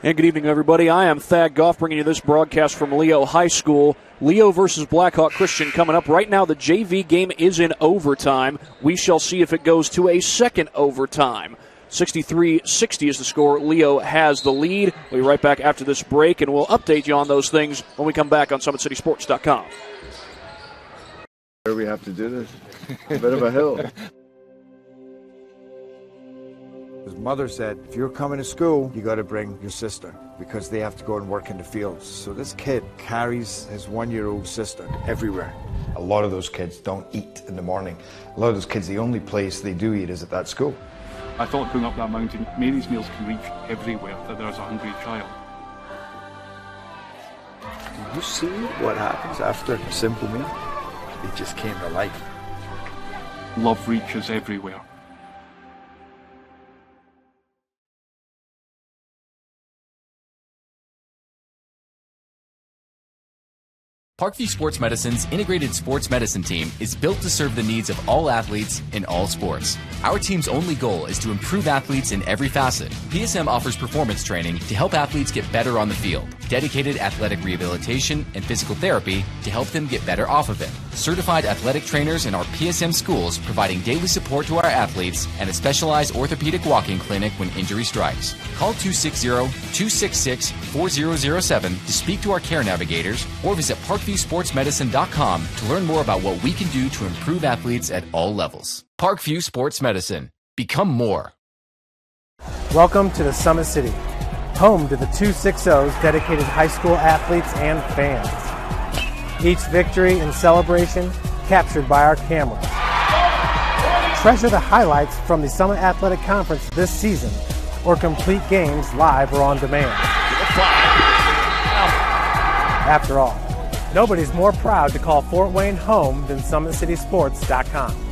And good evening, everybody. I am Thad Goff, bringing you this broadcast from Leo High School. Leo versus Blackhawk Christian coming up. Right now, the JV game is in overtime. We shall see if it goes to a second overtime. 63-60 is the score. Leo has the lead. We'll be right back after this break, and we'll update you on those things when we come back on SummitCitySports.com. We have to do this. A bit of a hill. His mother said, if you're coming to school, you got to bring your sister because they have to go and work in the fields. So this kid carries his 1-year-old sister everywhere. A lot of those kids don't eat in the morning. A lot of those kids, the only place they do eat is at that school. I thought going up that mountain, Mary's meals can reach everywhere that there's a hungry child. Do you see what happens after a simple meal? It just came to life. Love reaches everywhere. Parkview Sports Medicine's integrated sports medicine team is built to serve the needs of all athletes in all sports. Our team's only goal is to improve athletes in every facet. PSM offers performance training to help athletes get better on the field, dedicated athletic rehabilitation and physical therapy to help them get better off of it, certified athletic trainers in our PSM schools providing daily support to our athletes, and a specialized orthopedic walking clinic when injury strikes. Call 260-266-4007 to speak to our care navigators or visit ParkviewSportsMedicine.com to learn more about what we can do to improve athletes at all levels. Parkview Sports Medicine. Become more. Welcome to the Summit City, home to the 260's dedicated high school athletes and fans. Each victory and celebration captured by our cameras. Treasure the highlights from the Summit Athletic Conference this season or complete games live or on demand. After all, nobody's more proud to call Fort Wayne home than SummitCitySports.com.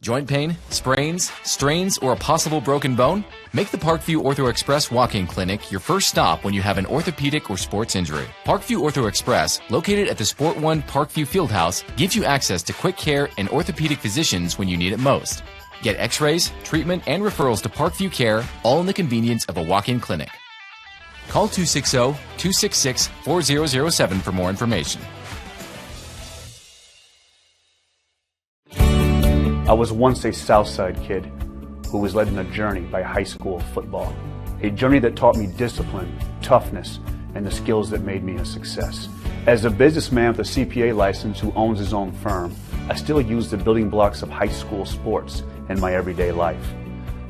Joint pain, sprains, strains, or a possible broken bone? Make the Parkview Ortho Express walk-in clinic your first stop when you have an orthopedic or sports injury. Parkview Ortho Express, located at the Sport One Parkview Fieldhouse, gives you access to quick care and orthopedic physicians when you need it most. Get x-rays, treatment, and referrals to Parkview Care, all in the convenience of a walk-in clinic. Call 260-266-4007 for more information. I was once a Southside kid who was led on a journey by high school football. A journey that taught me discipline, toughness, and the skills that made me a success. As a businessman with a CPA license who owns his own firm, I still use the building blocks of high school sports in my everyday life.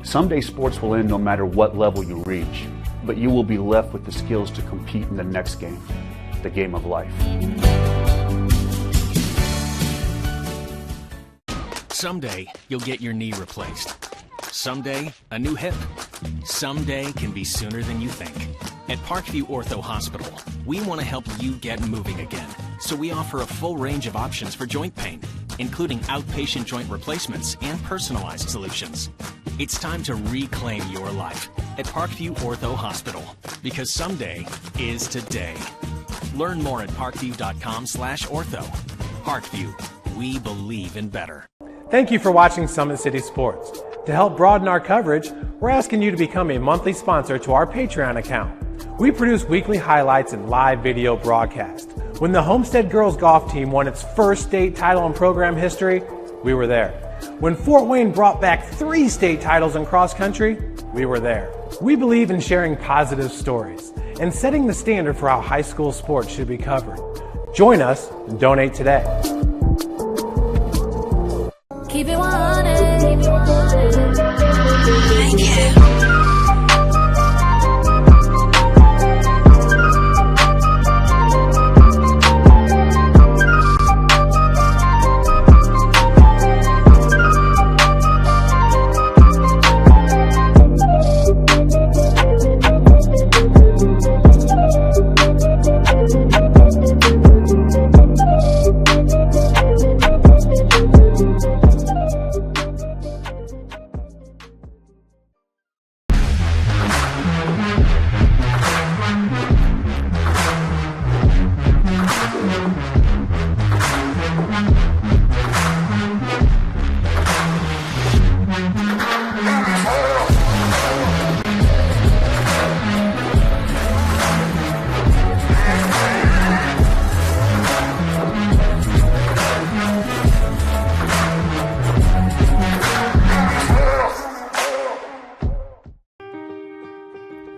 Someday sports will end no matter what level you reach, but you will be left with the skills to compete in the next game, the game of life. Someday, you'll get your knee replaced. Someday, a new hip. Someday can be sooner than you think. At Parkview Ortho Hospital, we want to help you get moving again. So we offer a full range of options for joint pain, including outpatient joint replacements and personalized solutions. It's time to reclaim your life at Parkview Ortho Hospital, because someday is today. Learn more at parkview.com/ortho. Parkview, we believe in better. Thank you for watching Summit City Sports. To help broaden our coverage, we're asking you to become a monthly sponsor to our Patreon account. We produce weekly highlights and live video broadcasts. When the Homestead Girls Golf Team won its first state title in program history, we were there. When Fort Wayne brought back 3 state titles in cross country, we were there. We believe in sharing positive stories and setting the standard for how high school sports should be covered. Join us and donate today. Keep it 100.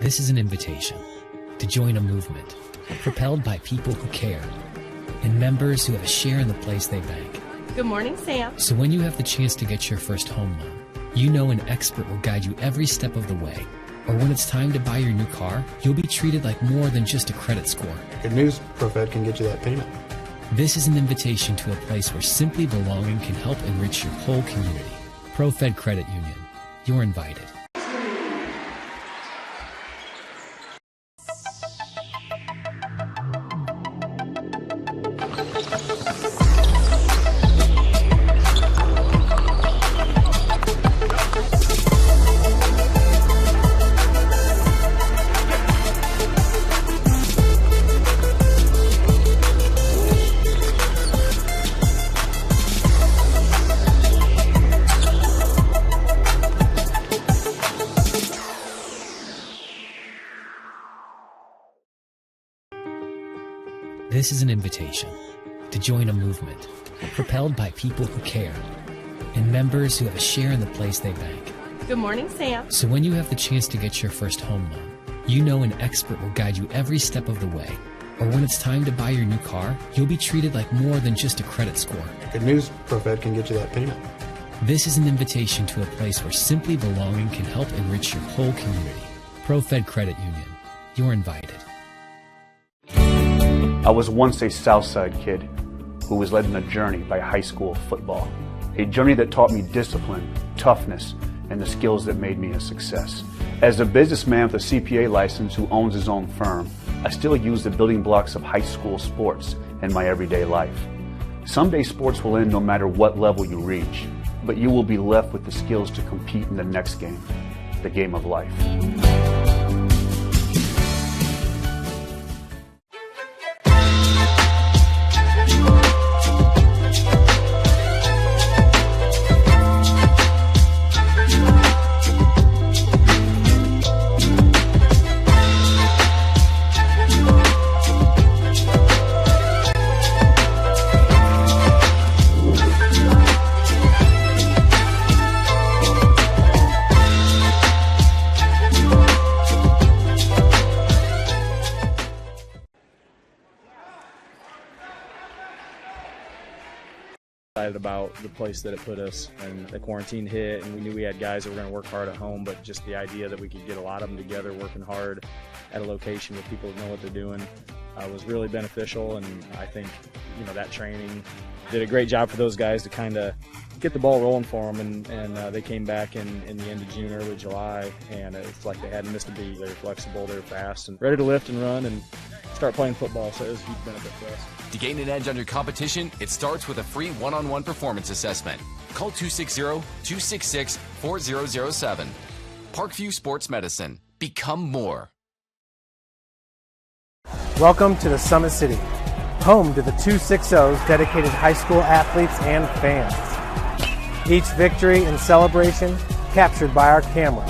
This is an invitation to join a movement propelled by people who care and members who have a share in the place they bank. Good morning, Sam. So when you have the chance to get your first home loan, you know an expert will guide you every step of the way. Or when it's time to buy your new car, you'll be treated like more than just a credit score. Good news, ProFed can get you that payment. This is an invitation to a place where simply belonging can help enrich your whole community. ProFed Credit Union. You're invited. This is an invitation to join a movement propelled by people who care and members who have a share in the place they bank. Good morning, Sam. So when you have the chance to get your first home loan, you know an expert will guide you every step of the way. Or when it's time to buy your new car, you'll be treated like more than just a credit score. Good news, ProFed can get you that payment. This is an invitation to a place where simply belonging can help enrich your whole community. ProFed Credit Union. You're invited. I was once a Southside kid who was led on a journey by high school football. A journey that taught me discipline, toughness, and the skills that made me a success. As a businessman with a CPA license who owns his own firm, I still use the building blocks of high school sports in my everyday life. Someday sports will end no matter what level you reach, but you will be left with the skills to compete in the next game, the game of life. About the place that it put us, and the quarantine hit, and we knew we had guys that were going to work hard at home, but just the idea that we could get a lot of them together working hard at a location with people that know what they're doing was really beneficial. And I think that training did a great job for those guys to kind of get the ball rolling for them, and they came back in the end of June, early July, and it's like they hadn't missed a beat. They were flexible, they were fast, and ready to lift and run and start playing football, so it was a huge benefit for us. To gain an edge on your competition, it starts with a free one-on-one performance assessment. Call 260-266-4007. Parkview Sports Medicine. Become more. Welcome to the Summit City, home to the 260's dedicated high school athletes and fans. Each victory and celebration captured by our cameras.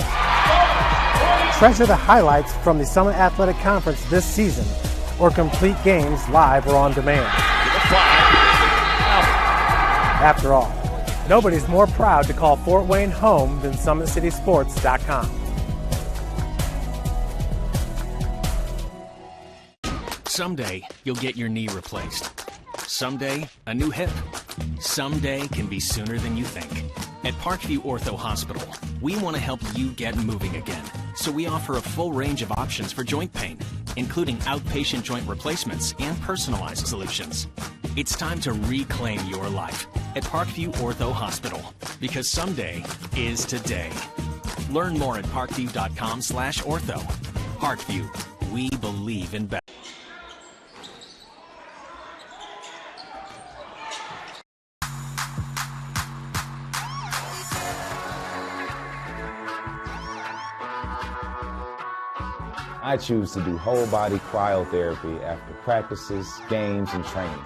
Treasure the highlights from the Summit Athletic Conference this season, or complete games live or on demand. After all, nobody's more proud to call Fort Wayne home than SummitCitySports.com. Someday, you'll get your knee replaced. Someday, a new hip. Someday can be sooner than you think. At Parkview Ortho Hospital, we want to help you get moving again. So we offer a full range of options for joint pain, including outpatient joint replacements and personalized solutions. It's time to reclaim your life at Parkview Ortho Hospital, because someday is today. Learn more at parkview.com/ortho. Parkview, we believe in better. I choose to do whole body cryotherapy after practices, games, and training.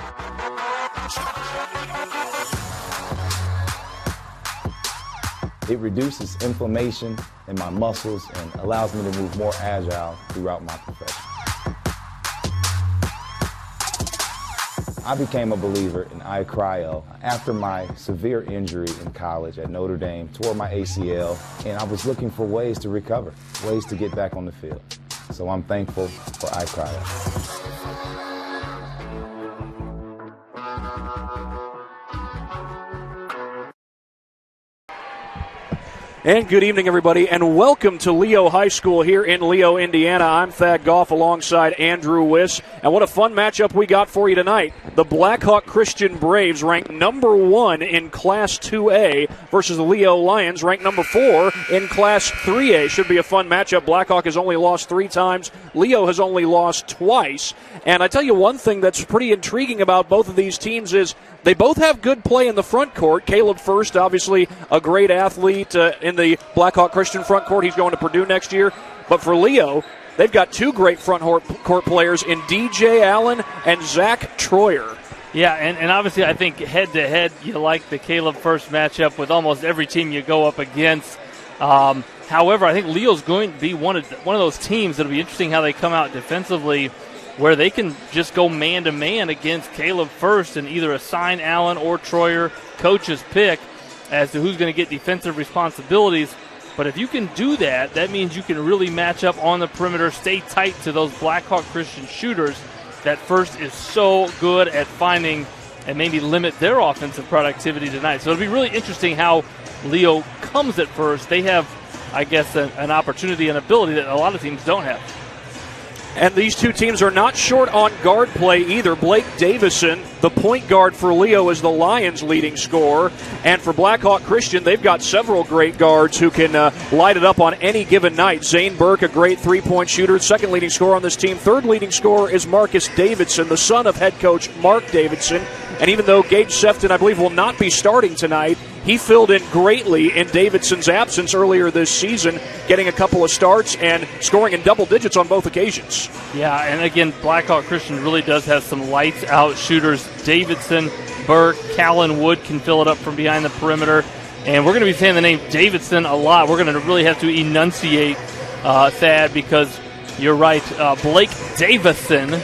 It reduces inflammation in my muscles and allows me to move more agile throughout my profession. I became a believer in iCryo after my severe injury in college at Notre Dame, tore my ACL, and I was looking for ways to recover, ways to get back on the field. So I'm thankful for iCrowd. And good evening, everybody, and welcome to Leo High School here in Leo, Indiana. I'm Thad Goff alongside Andrew Wiss, and what a fun matchup we got for you tonight. The Blackhawk Christian Braves, ranked number 1 in Class 2A, versus the Leo Lions, ranked number 4 in Class 3A. Should be a fun matchup. Blackhawk has only lost 3 times. Leo has only lost twice. And I tell you one thing that's pretty intriguing about both of these teams is they both have good play in the front court. Caleb First, obviously a great athlete in the Blackhawk Christian front court. He's going to Purdue next year. But for Leo, they've got 2 great front court players in DJ Allen and Zach Troyer. Yeah, and obviously I think head-to-head you like the Caleb First matchup with almost every team you go up against. However, I think Leo's going to be one of those teams that will be interesting how they come out defensively, where they can just go man-to-man against Caleb First and either assign Allen or Troyer, coach's pick, as to who's going to get defensive responsibilities. But if you can do that, that means you can really match up on the perimeter, stay tight to those Blackhawk Christian shooters that First is so good at finding and maybe limit their offensive productivity tonight. So it'll be really interesting how Leo comes at First. They have, I guess, an opportunity and ability that a lot of teams don't have. And these 2 teams are not short on guard play either. Blake Davison, the point guard for Leo, is the Lions' leading scorer. And for Blackhawk Christian, they've got several great guards who can light it up on any given night. Zane Burke, a great 3-point shooter, second leading scorer on this team. Third leading scorer is Marcus Davidson, the son of head coach Mark Davidson. And even though Gage Sefton, I believe, will not be starting tonight, he filled in greatly in Davidson's absence earlier this season, getting a couple of starts and scoring in double digits on both occasions. Yeah, and again, Blackhawk Christian really does have some lights-out shooters. Davidson, Burke, Callan Wood can fill it up from behind the perimeter. And we're going to be saying the name Davidson a lot. We're going to really have to enunciate, Thad, because you're right. Blake Davison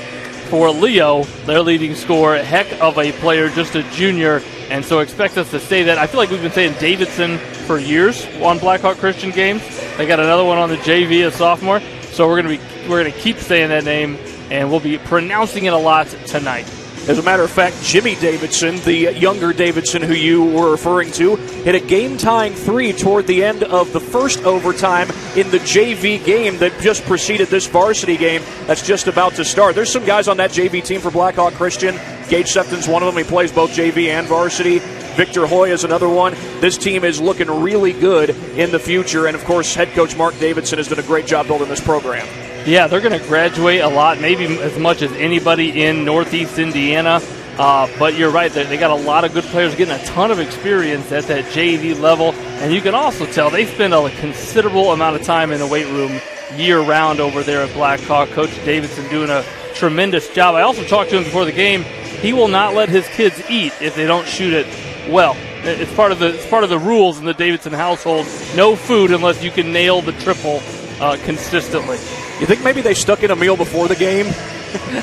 for Leo, their leading scorer, heck of a player, just a junior, and so expect us to say that. I feel like we've been saying Davidson for years on Blackhawk Christian games. They got another one on the JV, a sophomore, so we're gonna keep saying that name, and we'll be pronouncing it a lot tonight. As a matter of fact, Jimmy Davidson, the younger Davidson who you were referring to, hit a game-tying 3 toward the end of the first overtime in the JV game that just preceded this varsity game that's just about to start. There's some guys on that JV team for Blackhawk Christian. Gage Sefton's one of them. He plays both JV and varsity. Victor Hoy is another one. This team is looking really good in the future, and, of course, head coach Mark Davidson has done a great job building this program. Yeah, they're going to graduate a lot, maybe as much as anybody in Northeast Indiana. But you're right, they got a lot of good players getting a ton of experience at that JV level. And you can also tell they spend a considerable amount of time in the weight room year-round over there at Blackhawk. Coach Davidson doing a tremendous job. I also talked to him before the game. He will not let his kids eat if they don't shoot it well. It's part of the rules in the Davidson household. No food unless you can nail the triple consistently. You think maybe they stuck in a meal before the game?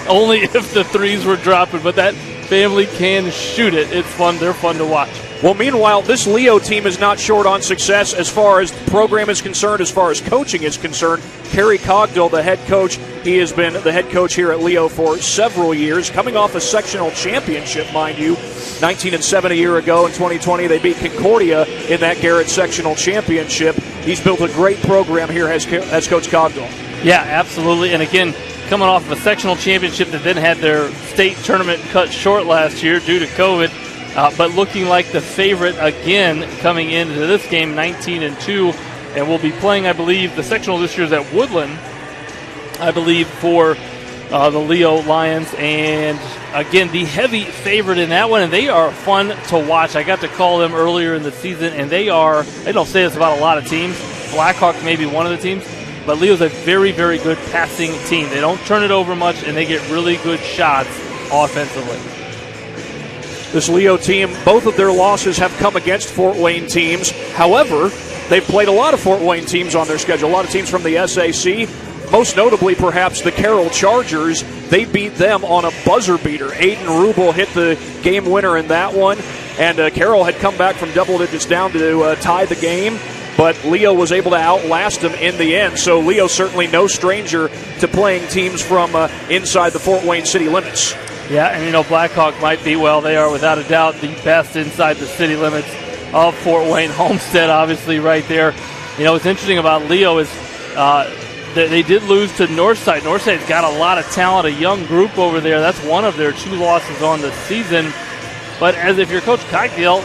Only if the threes were dropping, but that family can shoot it. It's fun. They're fun to watch. Well, meanwhile, this Leo team is not short on success as far as the program is concerned, as far as coaching is concerned. Kerry Cogdill, the head coach, he has been the head coach here at Leo for several years, coming off a sectional championship, mind you. 19-7 a year ago in 2020, they beat Concordia in that Garrett sectional championship. He's built a great program here as Coach Cogdill. Yeah, absolutely. And again, coming off of a sectional championship that then had their state tournament cut short last year due to COVID, but looking like the favorite again coming into this game, 19-2, and will be playing, I believe, the sectional this year is at Woodland, I believe, for the Leo Lions. And again, the heavy favorite in that one, and they are fun to watch. I got to call them earlier in the season, and they don't say this about a lot of teams. Blackhawk may be one of the teams, but Leo's a very, very good passing team. They don't turn it over much, and they get really good shots offensively. This Leo team, both of their losses have come against Fort Wayne teams. However, they've played a lot of Fort Wayne teams on their schedule, a lot of teams from the SAC. Most notably, perhaps, the Carroll Chargers. They beat them on a buzzer beater. Aiden Rubel hit the game winner in that one, and Carroll had come back from double digits down to tie the game. but Leo was able to outlast them in the end. So Leo certainly no stranger to playing teams from inside the Fort Wayne city limits. Yeah, and Blackhawk might be, they are without a doubt the best inside the city limits of Fort Wayne. Homestead, obviously, right there. What's interesting about Leo is they did lose to Northside. Northside's got a lot of talent, a young group over there. That's one of their 2 losses on the season. But as if you're Coach Keitel,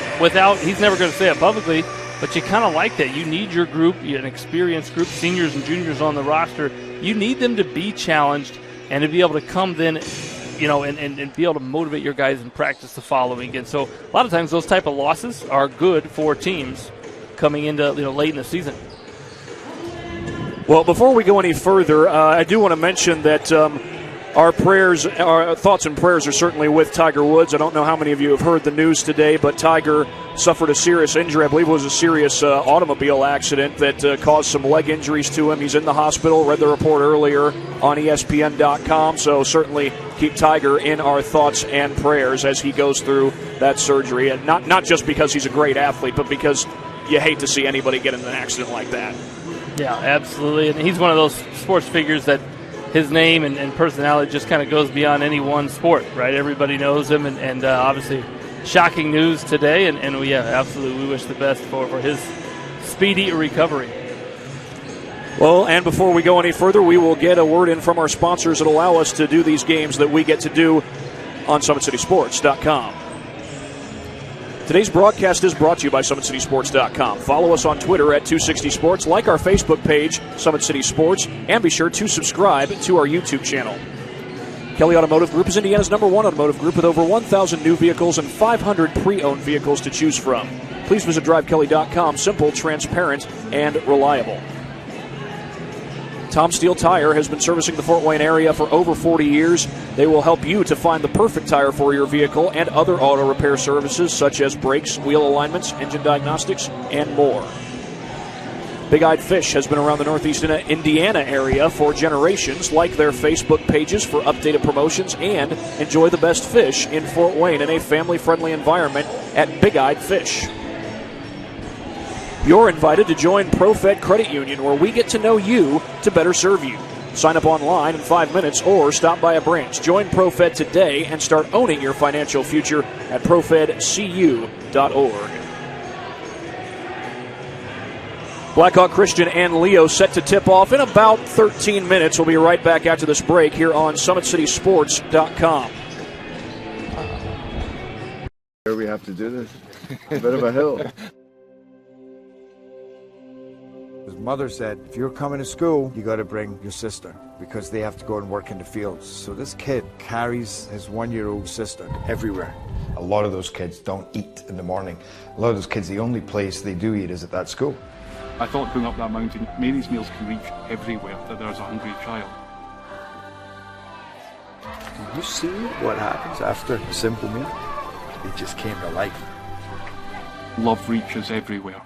he's never going to say it publicly, but you kind of like that. You need your group, an experienced group, seniors and juniors on the roster. You need them to be challenged and to be able to come then, and be able to motivate your guys in practice the following weekend. So a lot of times those type of losses are good for teams coming into late in the season. Well, before we go any further, I do want to mention that our thoughts and prayers are certainly with Tiger Woods. I don't know how many of you have heard the news today, but Tiger suffered a serious injury. I believe it was a serious automobile accident that caused some leg injuries to him. He's in the hospital. Read the report earlier on ESPN.com. So certainly keep Tiger in our thoughts and prayers as he goes through that surgery. And not just because he's a great athlete, but because you hate to see anybody get in an accident like that. Yeah, absolutely. And he's one of those sports figures that his name and personality just kind of goes beyond any one sport, right? Everybody knows him, and obviously shocking news today, and absolutely we wish the best for his speedy recovery. Well, and before we go any further, we will get a word in from our sponsors that allow us to do these games that we get to do on SummitCitySports.com. Today's broadcast is brought to you by SummitCitySports.com. Follow us on Twitter at 260sports, like our Facebook page, Summit City Sports, and be sure to subscribe to our YouTube channel. Kelly Automotive Group is Indiana's #1 automotive group with over 1,000 new vehicles and 500 pre-owned vehicles to choose from. Please visit DriveKelly.com. Simple, transparent, and reliable. Tom Steele Tire has been servicing the Fort Wayne area for over 40 years. They will help you to find the perfect tire for your vehicle and other auto repair services such as brakes, wheel alignments, engine diagnostics, and more. Big Eyed Fish has been around the northeast Indiana area for generations. Like their Facebook pages for updated promotions and enjoy the best fish in Fort Wayne in a family-friendly environment at Big Eyed Fish. You're invited to join ProFed Credit Union, where we get to know you to better serve you. Sign up online in 5 minutes or stop by a branch. Join ProFed today and start owning your financial future at profedcu.org. Blackhawk Christian and Leo set to tip off in about 13 minutes. We'll be right back after this break here on SummitCitySports.com. Here we have to do this. A bit of a hill. His mother said, if you're coming to school, you got to bring your sister because they have to go and work in the fields. So this kid carries his 1-year-old sister everywhere. A lot of those kids don't eat in the morning. A lot of those kids, the only place they do eat is at that school. I thought going up that mountain, Mary's meals can reach everywhere that there's a hungry child. Do you see what happens after a simple meal? It just came to life. Love reaches everywhere.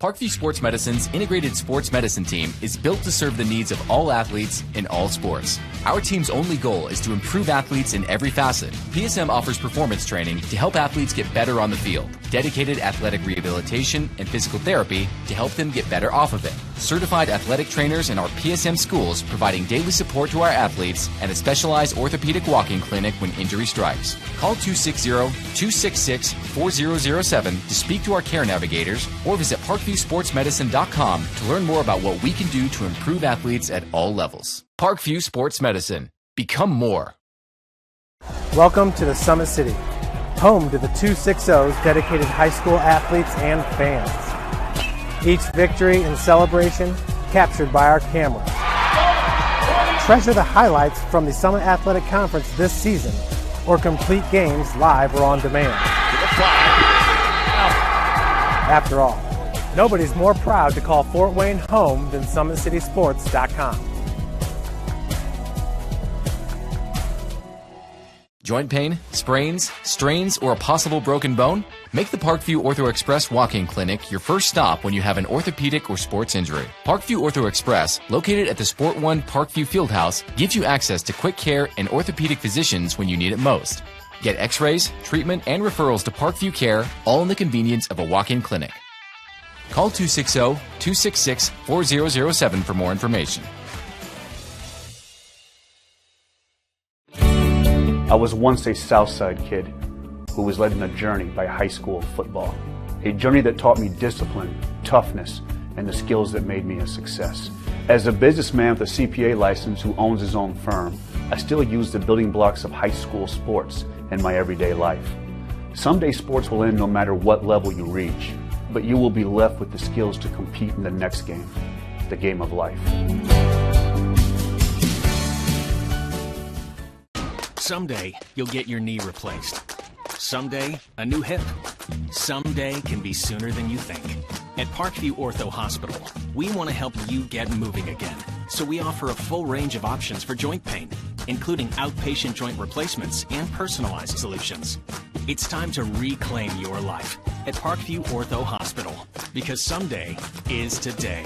Parkview Sports Medicine's integrated sports medicine team is built to serve the needs of all athletes in all sports. Our team's only goal is to improve athletes in every facet. PSM offers performance training to help athletes get better on the field, dedicated athletic rehabilitation and physical therapy to help them get better off of it, certified athletic trainers in our PSM schools providing daily support to our athletes, and a specialized orthopedic walking clinic when injury strikes. Call 260-266-4007 to speak to our care navigators or visit ParkviewSportsMedicine.com to learn more about what we can do to improve athletes at all levels. Parkview Sports Medicine. Become more. Welcome to the Summit City, home to the 260's dedicated high school athletes and fans. Each victory and celebration captured by our camera. Treasure the highlights from the Summit Athletic Conference this season or complete games live or on demand. After all, nobody's more proud to call Fort Wayne home than SummitCitySports.com. Joint pain, sprains, strains, or a possible broken bone? Make the Parkview Ortho Express walk-in clinic your first stop when you have an orthopedic or sports injury. Parkview Ortho Express, located at the Sport One Parkview Fieldhouse, gives you access to quick care and orthopedic physicians when you need it most. Get x-rays, treatment, and referrals to Parkview Care, all in the convenience of a walk-in clinic. Call 260-266-4007 for more information. I was once a Southside kid who was led on a journey by high school football. A journey that taught me discipline, toughness, and the skills that made me a success. As a businessman with a CPA license who owns his own firm, I still use the building blocks of high school sports in my everyday life. Someday sports will end no matter what level you reach, but you will be left with the skills to compete in the next game, the game of life. Someday, you'll get your knee replaced. Someday, a new hip. Someday can be sooner than you think. At Parkview Ortho Hospital, we want to help you get moving again. So we offer a full range of options for joint pain, including outpatient joint replacements and personalized solutions. It's time to reclaim your life at Parkview Ortho Hospital, because someday is today.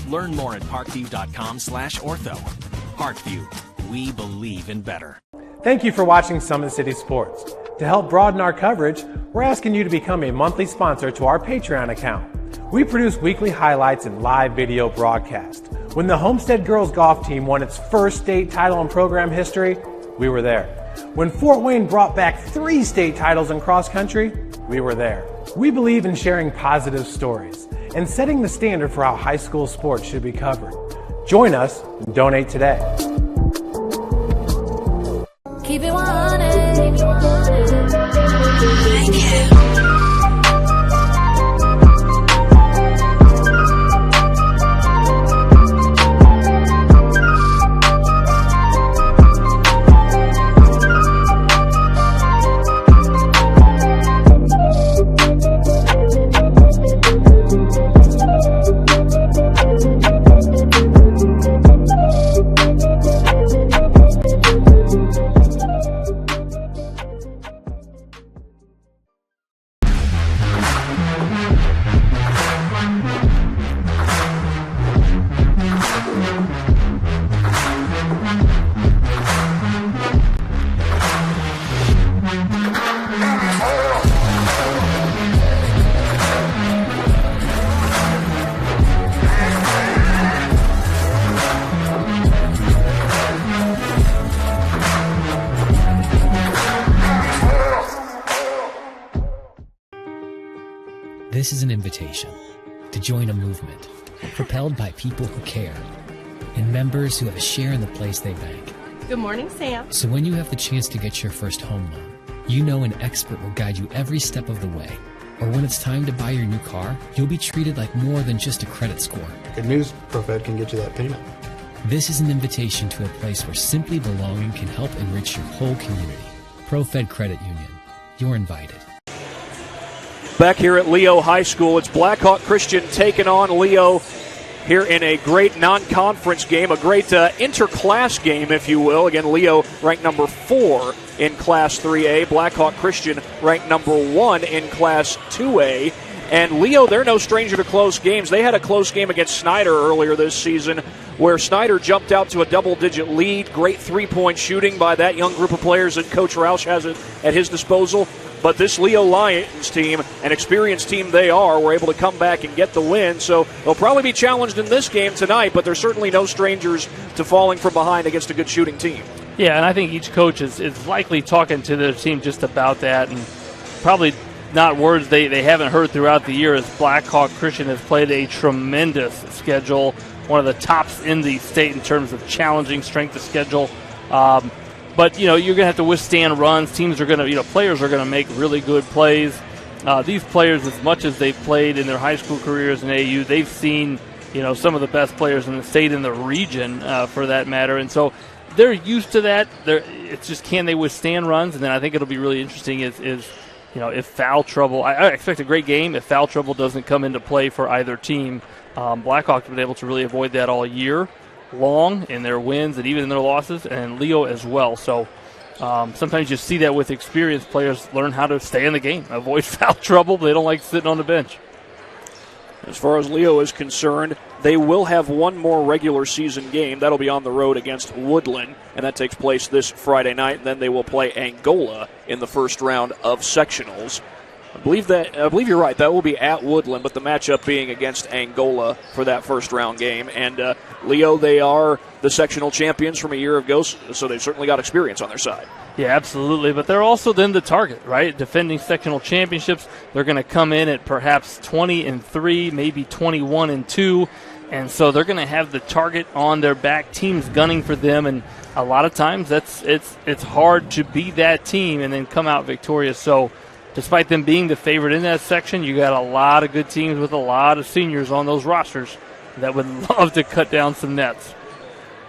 Learn more at parkview.com/ortho. Parkview, we believe in better. Thank you for watching Summit City Sports. To help broaden our coverage, we're asking you to become a monthly sponsor to our Patreon account. We produce weekly highlights and live video broadcast. When the Homestead Girls Golf Team won its first state title in program history, we were there. When Fort Wayne brought back 3 state titles in cross country, we were there. We believe in sharing positive stories and setting the standard for how high school sports should be covered. Join us and donate today. Keep it 100. Thank you. This is an invitation to join a movement propelled by people who care and members who have a share in the place they bank. Good morning, Sam. So when you have the chance to get your first home loan, you know an expert will guide you every step of the way. Or when it's time to buy your new car, you'll be treated like more than just a credit score. Good news, ProFed can get you that payment. This is an invitation to a place where simply belonging can help enrich your whole community. ProFed Credit Union. You're invited. Back here at Leo High School, it's Blackhawk Christian taking on Leo here in a great non-conference game, a great inter-class game, if you will. Again, Leo ranked number 4 in Class 3A. Blackhawk Christian ranked number 1 in Class 2A. And Leo, they're no stranger to close games. They had a close game against Snyder earlier this season where Snyder jumped out to a double-digit lead. Great three-point shooting by that young group of players that Coach Roush has at his disposal. But this Leo Lions team, an experienced team they are, were able to come back and get the win. So they'll probably be challenged in this game tonight, but they're certainly no strangers to falling from behind against a good shooting team. Yeah, and I think each coach is likely talking to their team just about that, and probably not words they haven't heard throughout the year, as Blackhawk Christian has played a tremendous schedule, one of the tops in the state in terms of challenging strength of schedule. But, you're going to have to withstand runs. Teams are going to, players are going to make really good plays. These players, as much as they've played in their high school careers in AAU, they've seen, some of the best players in the state and the region, for that matter. And so they're used to that. It's just, can they withstand runs? And then I think it'll be really interesting is if foul trouble, I expect a great game. If foul trouble doesn't come into play for either team, Blackhawks have been able to really avoid that all year long in their wins and even in their losses, and Leo as well. So Sometimes you see that with experienced players learn how to stay in the game, avoid foul trouble. They don't like sitting on the bench. As far as Leo is concerned, they will have one more regular season game. That'll be on the road against Woodland, and that takes place this Friday night. And then they will play Angola in the first round of sectionals. I believe you're right. That will be at Woodland, but the matchup being against Angola for that first round game. And Leo, they are the sectional champions from a year ago, so they've certainly got experience on their side. Yeah, absolutely. But they're also then the target, right? Defending sectional championships. They're going to come in at perhaps 20-3, maybe 21-2. And so they're going to have the target on their back, teams gunning for them. And a lot of times it's hard to be that team and then come out victorious. So despite them being the favorite in that section, you got a lot of good teams with a lot of seniors on those rosters that would love to cut down some nets.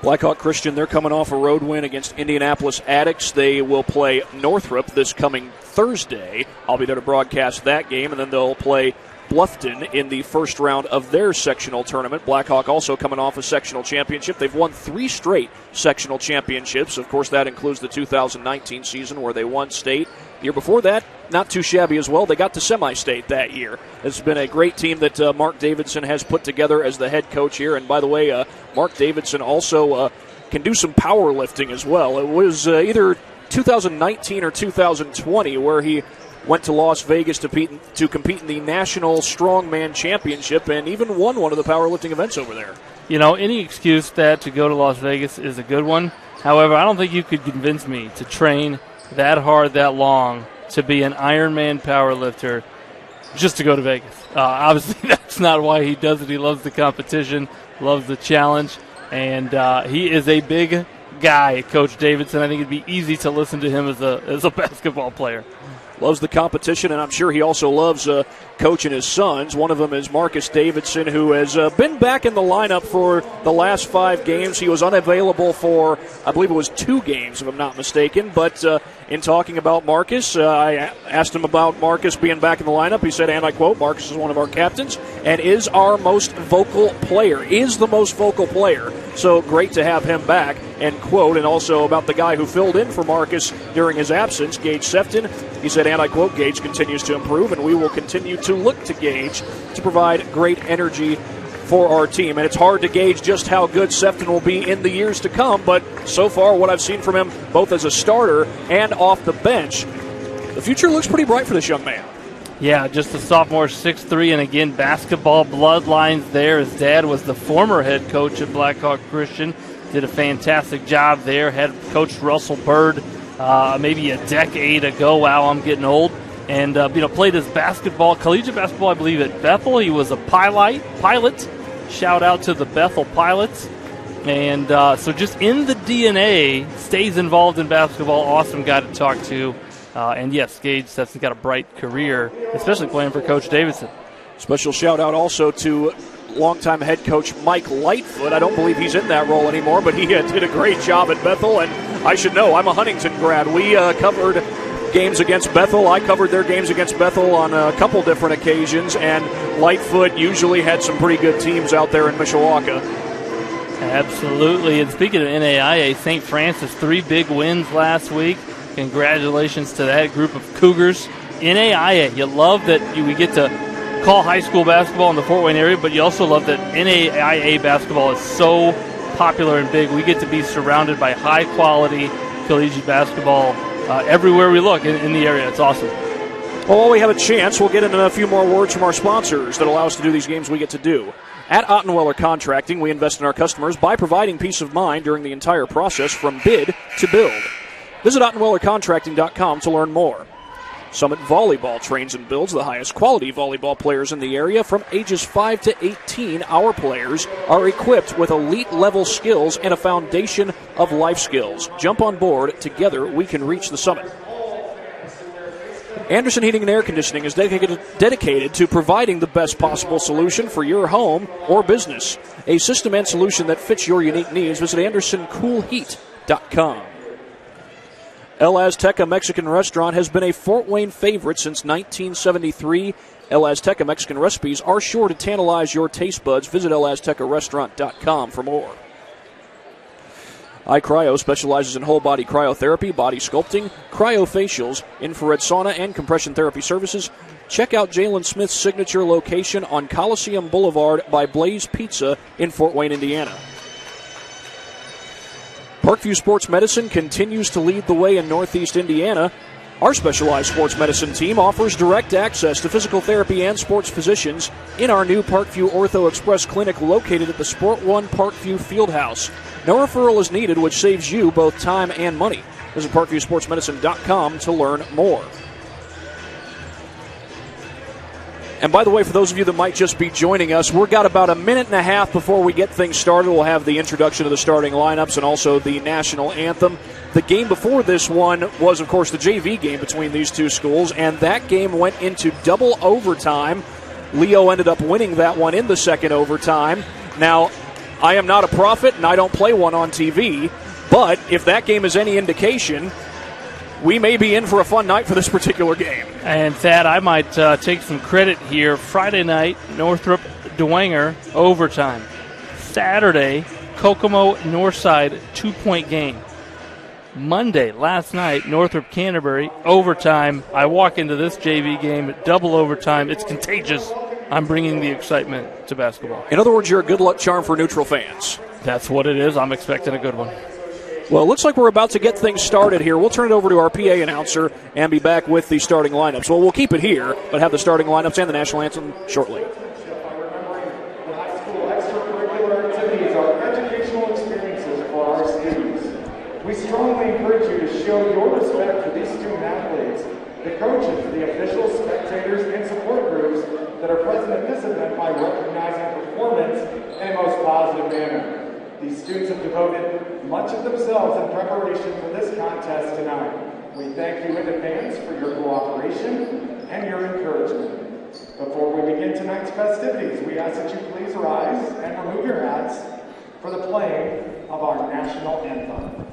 Blackhawk Christian, they're coming off a road win against Indianapolis Addicts. They will play Northrop this coming Thursday. I'll be there to broadcast that game, and then they'll play Bluffton in the first round of their sectional tournament. Blackhawk also coming off a sectional championship. They've won 3 straight sectional championships. Of course, that includes the 2019 season where they won state. The year before that, not too shabby as well. They got to semi-state that year. It's been a great team that Mark Davidson has put together as the head coach here. And by the way, Mark Davidson also can do some powerlifting as well. It was either 2019 or 2020 where he went to Las Vegas to compete in the National Strongman Championship and even won one of the powerlifting events over there. You know, any excuse that to go to Las Vegas is a good one. However, I don't think you could convince me to train that hard, that long, to be an Ironman powerlifter just to go to Vegas. Obviously, that's not why he does it. He loves the competition, loves the challenge, and he is a big guy, Coach Davidson. I think it'd be easy to listen to him as a basketball player. Loves the competition, and I'm sure he also loves coaching his sons. One of them is Marcus Davidson, who has been back in the lineup for the last 5 games. He was unavailable for, I believe it was 2 games, if I'm not mistaken. But in talking about Marcus, I asked him about Marcus being back in the lineup. He said, and I quote, Marcus is one of our captains and is our most vocal player, is the most vocal player. So great to have him back, end quote. And also about the guy who filled in for Marcus during his absence, Gage Sefton. He said, and I quote, Gage continues to improve, and we will continue to look to Gage to provide great energy for our team. And it's hard to gauge just how good Sefton will be in the years to come, but so far what I've seen from him, both as a starter and off the bench, the future looks pretty bright for this young man. Yeah, just a sophomore, 6'3", and again, basketball bloodlines there. His dad was the former head coach at Blackhawk Christian. Did a fantastic job there. Had coached Russell Bird maybe a decade ago. Wow, I'm getting old. And played his collegiate basketball, I believe, at Bethel. He was a pilot. Shout out to the Bethel Pilots. And so just in the DNA, stays involved in basketball. Awesome guy to talk to. And yes, Gage has got a bright career, especially playing for Coach Davidson. Special shout out also to longtime head coach Mike Lightfoot. I don't believe he's in that role anymore, but he did a great job at Bethel. And I should know, I'm a Huntington grad. We covered games against Bethel. I covered their games against Bethel on a couple different occasions, and Lightfoot usually had some pretty good teams out there in Mishawaka. Absolutely. And speaking of NAIA, St. Francis, 3 big wins last week. Congratulations to that group of Cougars. NAIA, you love that we get to call high school basketball in the Fort Wayne area, but you also love that NAIA basketball is so popular and big. We get to be surrounded by high-quality collegiate basketball everywhere we look in the area. It's awesome. Well, while we have a chance, we'll get into a few more words from our sponsors that allow us to do these games we get to do. At Ottenweller Contracting, we invest in our customers by providing peace of mind during the entire process from bid to build. Visit OttenwellerContracting.com to learn more. Summit Volleyball trains and builds the highest quality volleyball players in the area. From ages 5 to 18, our players are equipped with elite-level skills and a foundation of life skills. Jump on board. Together, we can reach the summit. Anderson Heating and Air Conditioning is dedicated to providing the best possible solution for your home or business. A system and solution that fits your unique needs. Visit AndersonCoolHeat.com. El Azteca Mexican Restaurant has been a Fort Wayne favorite since 1973. El Azteca Mexican recipes are sure to tantalize your taste buds. Visit elaztecarestaurant.com for more. iCryo specializes in whole-body cryotherapy, body sculpting, cryofacials, infrared sauna, and compression therapy services. Check out Jalen Smith's signature location on Coliseum Boulevard by Blaze Pizza in Fort Wayne, Indiana. Parkview Sports Medicine continues to lead the way in Northeast Indiana. Our specialized sports medicine team offers direct access to physical therapy and sports physicians in our new Parkview Ortho Express clinic located at the Sport One Parkview Fieldhouse. No referral is needed, which saves you both time and money. Visit ParkviewSportsMedicine.com to learn more. And by the way, for those of you that might just be joining us, we've got about a minute and a half before we get things started. We'll have the introduction of the starting lineups and also the national anthem. The game before this one was, of course, the JV game between these two schools, and that game went into double overtime. Leo ended up winning that one in the second overtime. Now, I am not a prophet, and I don't play one on TV, but if that game is any indication, we may be in for a fun night for this particular game. And Thad, I might take some credit here. Friday night, Northrop Dwenger, overtime. Saturday, Kokomo Northside, 2-point game. Monday, last night, Northrop Canterbury, overtime. I walk into this JV game, double overtime. It's contagious. I'm bringing the excitement to basketball. In other words, you're a good luck charm for neutral fans. That's what it is. I'm expecting a good one. Well, it looks like we're about to get things started here. We'll turn it over to our PA announcer and be back with the starting lineups. Well, we'll keep it here, but have the starting lineups and the national anthem shortly. High school extracurricular activities are educational experiences for our students. We strongly encourage you to show your respect for these student athletes, the coaches, the officials, spectators, and support groups that are present at this event by recognizing performance in a most positive manner. These students have devoted much of themselves in preparation for this contest tonight. We thank you in advance for your cooperation and your encouragement. Before we begin tonight's festivities, we ask that you please rise and remove your hats for the playing of our national anthem.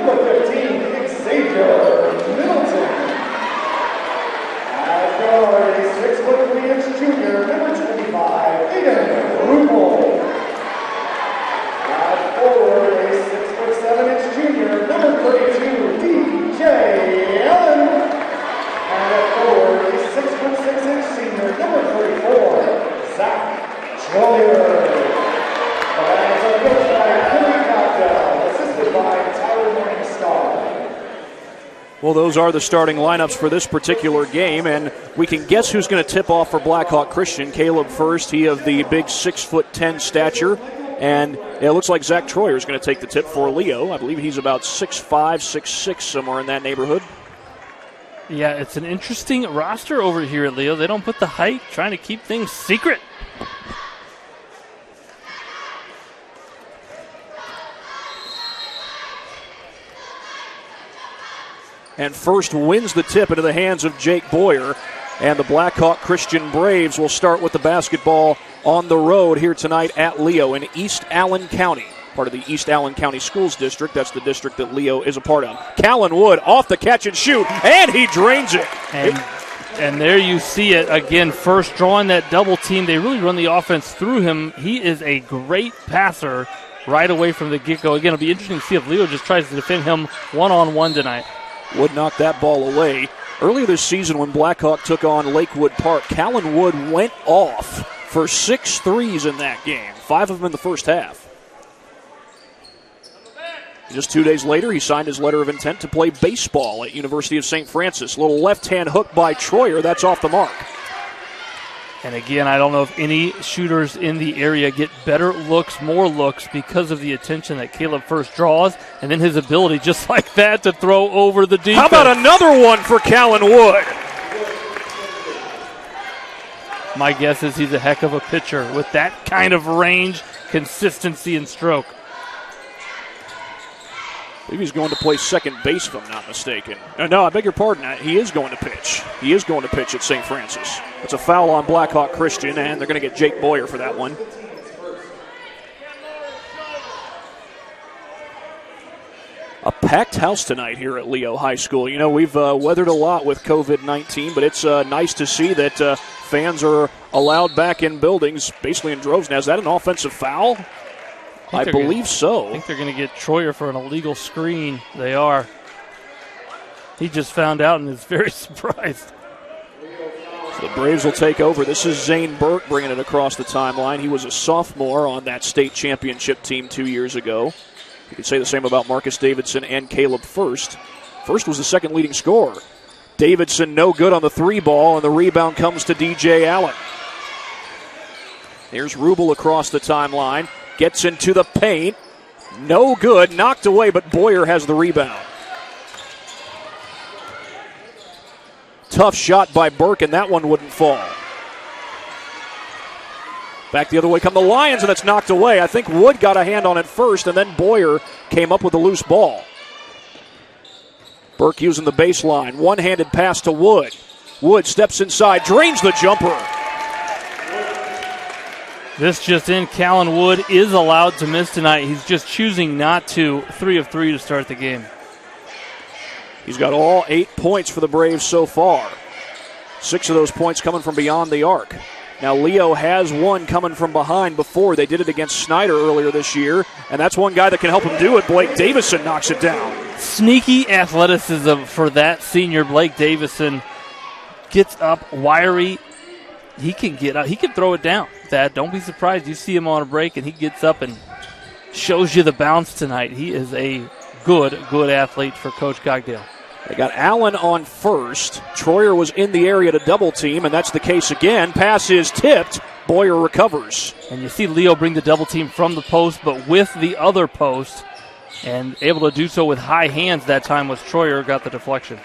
Number 50. Well, those are the starting lineups for this particular game, and we can guess who's going to tip off for Blackhawk Christian. Caleb first, he of the big 6'10" stature, and it looks like Zach Troyer is going to take the tip for Leo. I believe he's about 6'5", 6'6", somewhere in that neighborhood. Yeah, it's an interesting roster over here at Leo. They don't put the height, trying to keep things secret. And first wins the tip into the hands of Jake Boyer. And the Blackhawk Christian Braves will start with the basketball on the road here tonight at Leo in East Allen County. Part of the East Allen County Schools District. That's the district that Leo is a part of. Callan Wood off the catch and shoot, and he drains it. And there you see it again, first drawing that double team. They really run the offense through him. He is a great passer right away from the get-go. Again, it'll be interesting to see if Leo just tries to defend him one-on-one tonight. Wood knocked that ball away. Earlier this season when Blackhawk took on Lakewood Park, Callan Wood went off for 6 threes in that game, 5 of them in the first half. Just 2 days later, he signed his letter of intent to play baseball at University of St. Francis. Little left-hand hook by Troyer, that's off the mark. And again, I don't know if any shooters in the area get better looks, more looks, because of the attention that Caleb first draws, and then his ability just like that to throw over the defense. How about another one for Callan Wood? My guess is he's a heck of a pitcher with that kind of range, consistency, and stroke. I believe he's going to play second base, if I'm not mistaken. No, I beg your pardon. He is going to pitch. He is going to pitch at St. Francis. It's a foul on Blackhawk Christian, and they're going to get Jake Boyer for that one. A packed house tonight here at Leo High School. You know, we've weathered a lot with COVID-19, but it's nice to see that fans are allowed back in buildings, basically in droves. Now, is that an offensive foul? I believe so. I think they're going to get Troyer for an illegal screen. They are. He just found out and is very surprised. So the Braves will take over. This is Zane Burke bringing it across the timeline. He was a sophomore on that state championship team 2 years ago. You could say the same about Marcus Davidson and Caleb First. First was the second leading scorer. Davidson no good on the 3 ball, and the rebound comes to DJ Allen. Here's Rubel across the timeline. Gets into the paint. No good. Knocked away, but Boyer has the rebound. Tough shot by Burke, and that one wouldn't fall. Back the other way come the Lions, and it's knocked away. I think Wood got a hand on it first, and then Boyer came up with a loose ball. Burke using the baseline. One-handed pass to Wood. Wood steps inside, drains the jumper. This just in, Callan Wood is allowed to miss tonight. He's just choosing not to. 3 of 3 to start the game. He's got all 8 points for the Braves so far. 6 of those points coming from beyond the arc. Now Leo has one coming from behind before. They did it against Snyder earlier this year, and that's one guy that can help him do it. Blake Davison knocks it down. Sneaky athleticism for that senior. Blake Davison gets up, wiry. He can get up. He can throw it down. Thad, don't be surprised. You see him on a break, and he gets up and shows you the bounce tonight. He is a good athlete for Coach Cogdale. They got Allen on first. Troyer was in the area to double team, and that's the case again. Pass is tipped. Boyer recovers. And you see Leo bring the double team from the post, but with the other post, and able to do so with high hands that time was Troyer, got the deflection.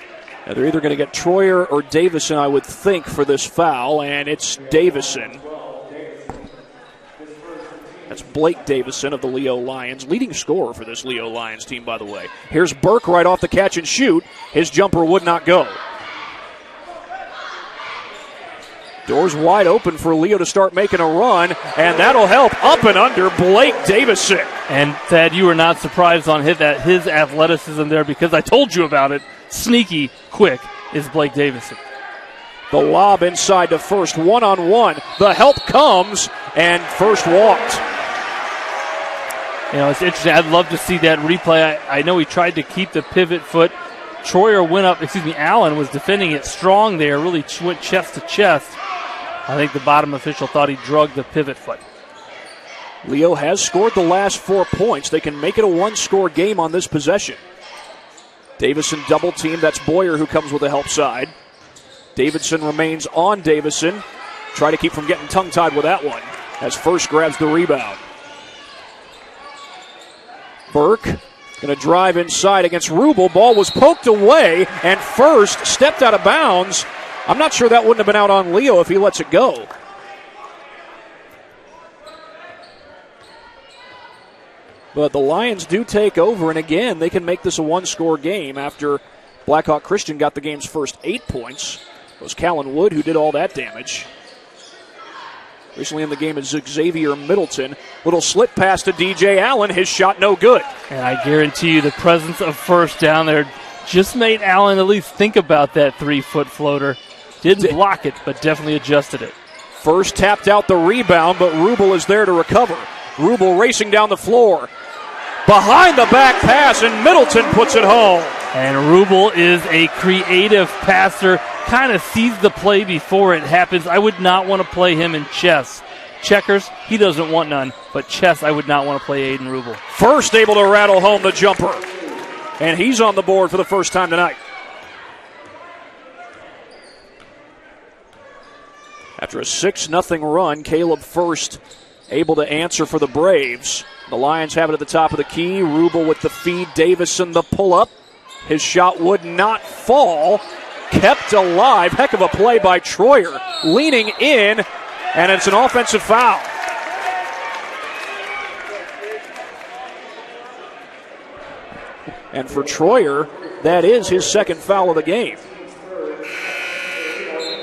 Now they're either going to get Troyer or Davison, I would think, for this foul, and it's Davison. That's Blake Davison of the Leo Lions, leading scorer for this Leo Lions team, by the way. Here's Burke right off the catch and shoot. His jumper would not go. Doors wide open for Leo to start making a run, and that'll help. Up and under Blake Davison. And Thad, you were not surprised on his athleticism there because I told you about it. Sneaky, quick is Blake Davison. The lob inside to First, one-on-one. The help comes, and First walked. You know, it's interesting. I'd love to see that replay. I know he tried to keep the pivot foot. Allen was defending it strong there, really went chest to chest. I think the bottom official thought he drugged the pivot foot. Leo has scored the last 4 points. They can make it a one-score game on this possession. Davison double team. That's Boyer who comes with the help side. Davidson remains on Davison. Try to keep from getting tongue-tied with that one as First grabs the rebound. Burke going to drive inside against Rubel. Ball was poked away, and First stepped out of bounds. I'm not sure that wouldn't have been out on Leo if he lets it go. But the Lions do take over, and again, they can make this a one-score game after Blackhawk Christian got the game's first 8 points. It was Callan Wood who did all that damage. Recently in the game is Xavier Middleton. Little slip pass to DJ Allen. His shot no good. And I guarantee you the presence of First down there just made Allen at least think about that 3-foot floater. Didn't block it, but definitely adjusted it. First tapped out the rebound, but Rubel is there to recover. Rubel racing down the floor. Behind the back pass, and Middleton puts it home. And Rubel is a creative passer, kind of sees the play before it happens. I would not want to play him in chess. Checkers, he doesn't want none, but chess, I would not want to play Aiden Rubel. First able to rattle home the jumper, and he's on the board for the first time tonight. After a 6-0 run, Caleb First able to answer for the Braves. The Lions have it at the top of the key. Rubel with the feed. Davison the pull-up. His shot would not fall. Kept alive. Heck of a play by Troyer. Leaning in, and it's an offensive foul. And for Troyer, that is his second foul of the game.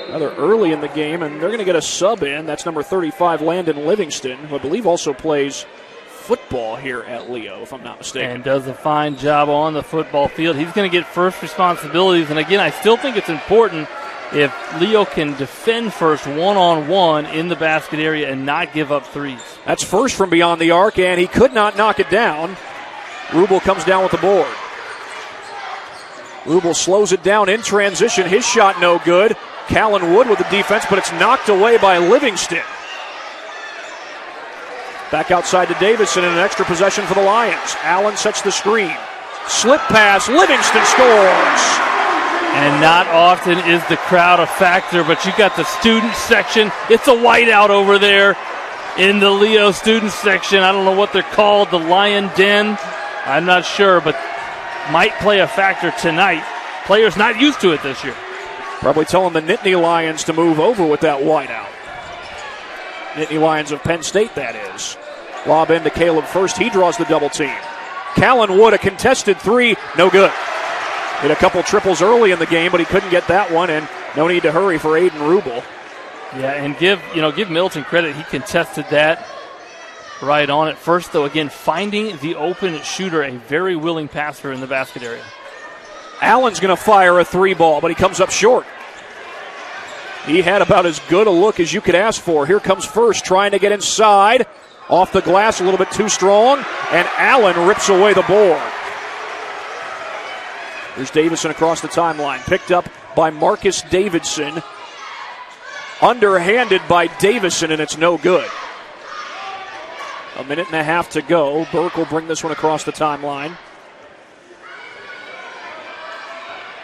Rather early in the game, and they're going to get a sub in. That's number 35, Landon Livingston, who I believe also plays football here at Leo, if I'm not mistaken. And does a fine job on the football field. He's going to get first responsibilities. And again, I still think it's important if Leo can defend First one-on-one in the basket area and not give up threes. That's First from beyond the arc, and he could not knock it down. Rubel comes down with the board. Rubel slows it down in transition. His shot no good. Callan Wood with the defense, but it's knocked away by Livingston. Back outside to Davison and an extra possession for the Lions. Allen sets the screen. Slip pass. Livingston scores. And not often is the crowd a factor, but you got the student section. It's a whiteout over there in the Leo student section. I don't know what they're called, the Lion Den. I'm not sure, but might play a factor tonight. Players not used to it this year. Probably telling the Nittany Lions to move over with that whiteout. Nittany Lions of Penn State, that is. Lob into Caleb First. He draws the double team. Callan Wood, a contested three, no good. Hit a couple triples early in the game, but he couldn't get that one, and no need to hurry for Aiden Rubel. Yeah, and give Middleton credit. He contested that right on it. First, though, again, finding the open shooter, a very willing passer in the basket area. Allen's going to fire a three ball, but he comes up short. He had about as good a look as you could ask for. Here comes First, trying to get inside. Off the glass, a little bit too strong, and Allen rips away the board. There's Davison across the timeline, picked up by Marcus Davidson. Underhanded by Davison, and it's no good. A minute and a half to go. Burke will bring this one across the timeline.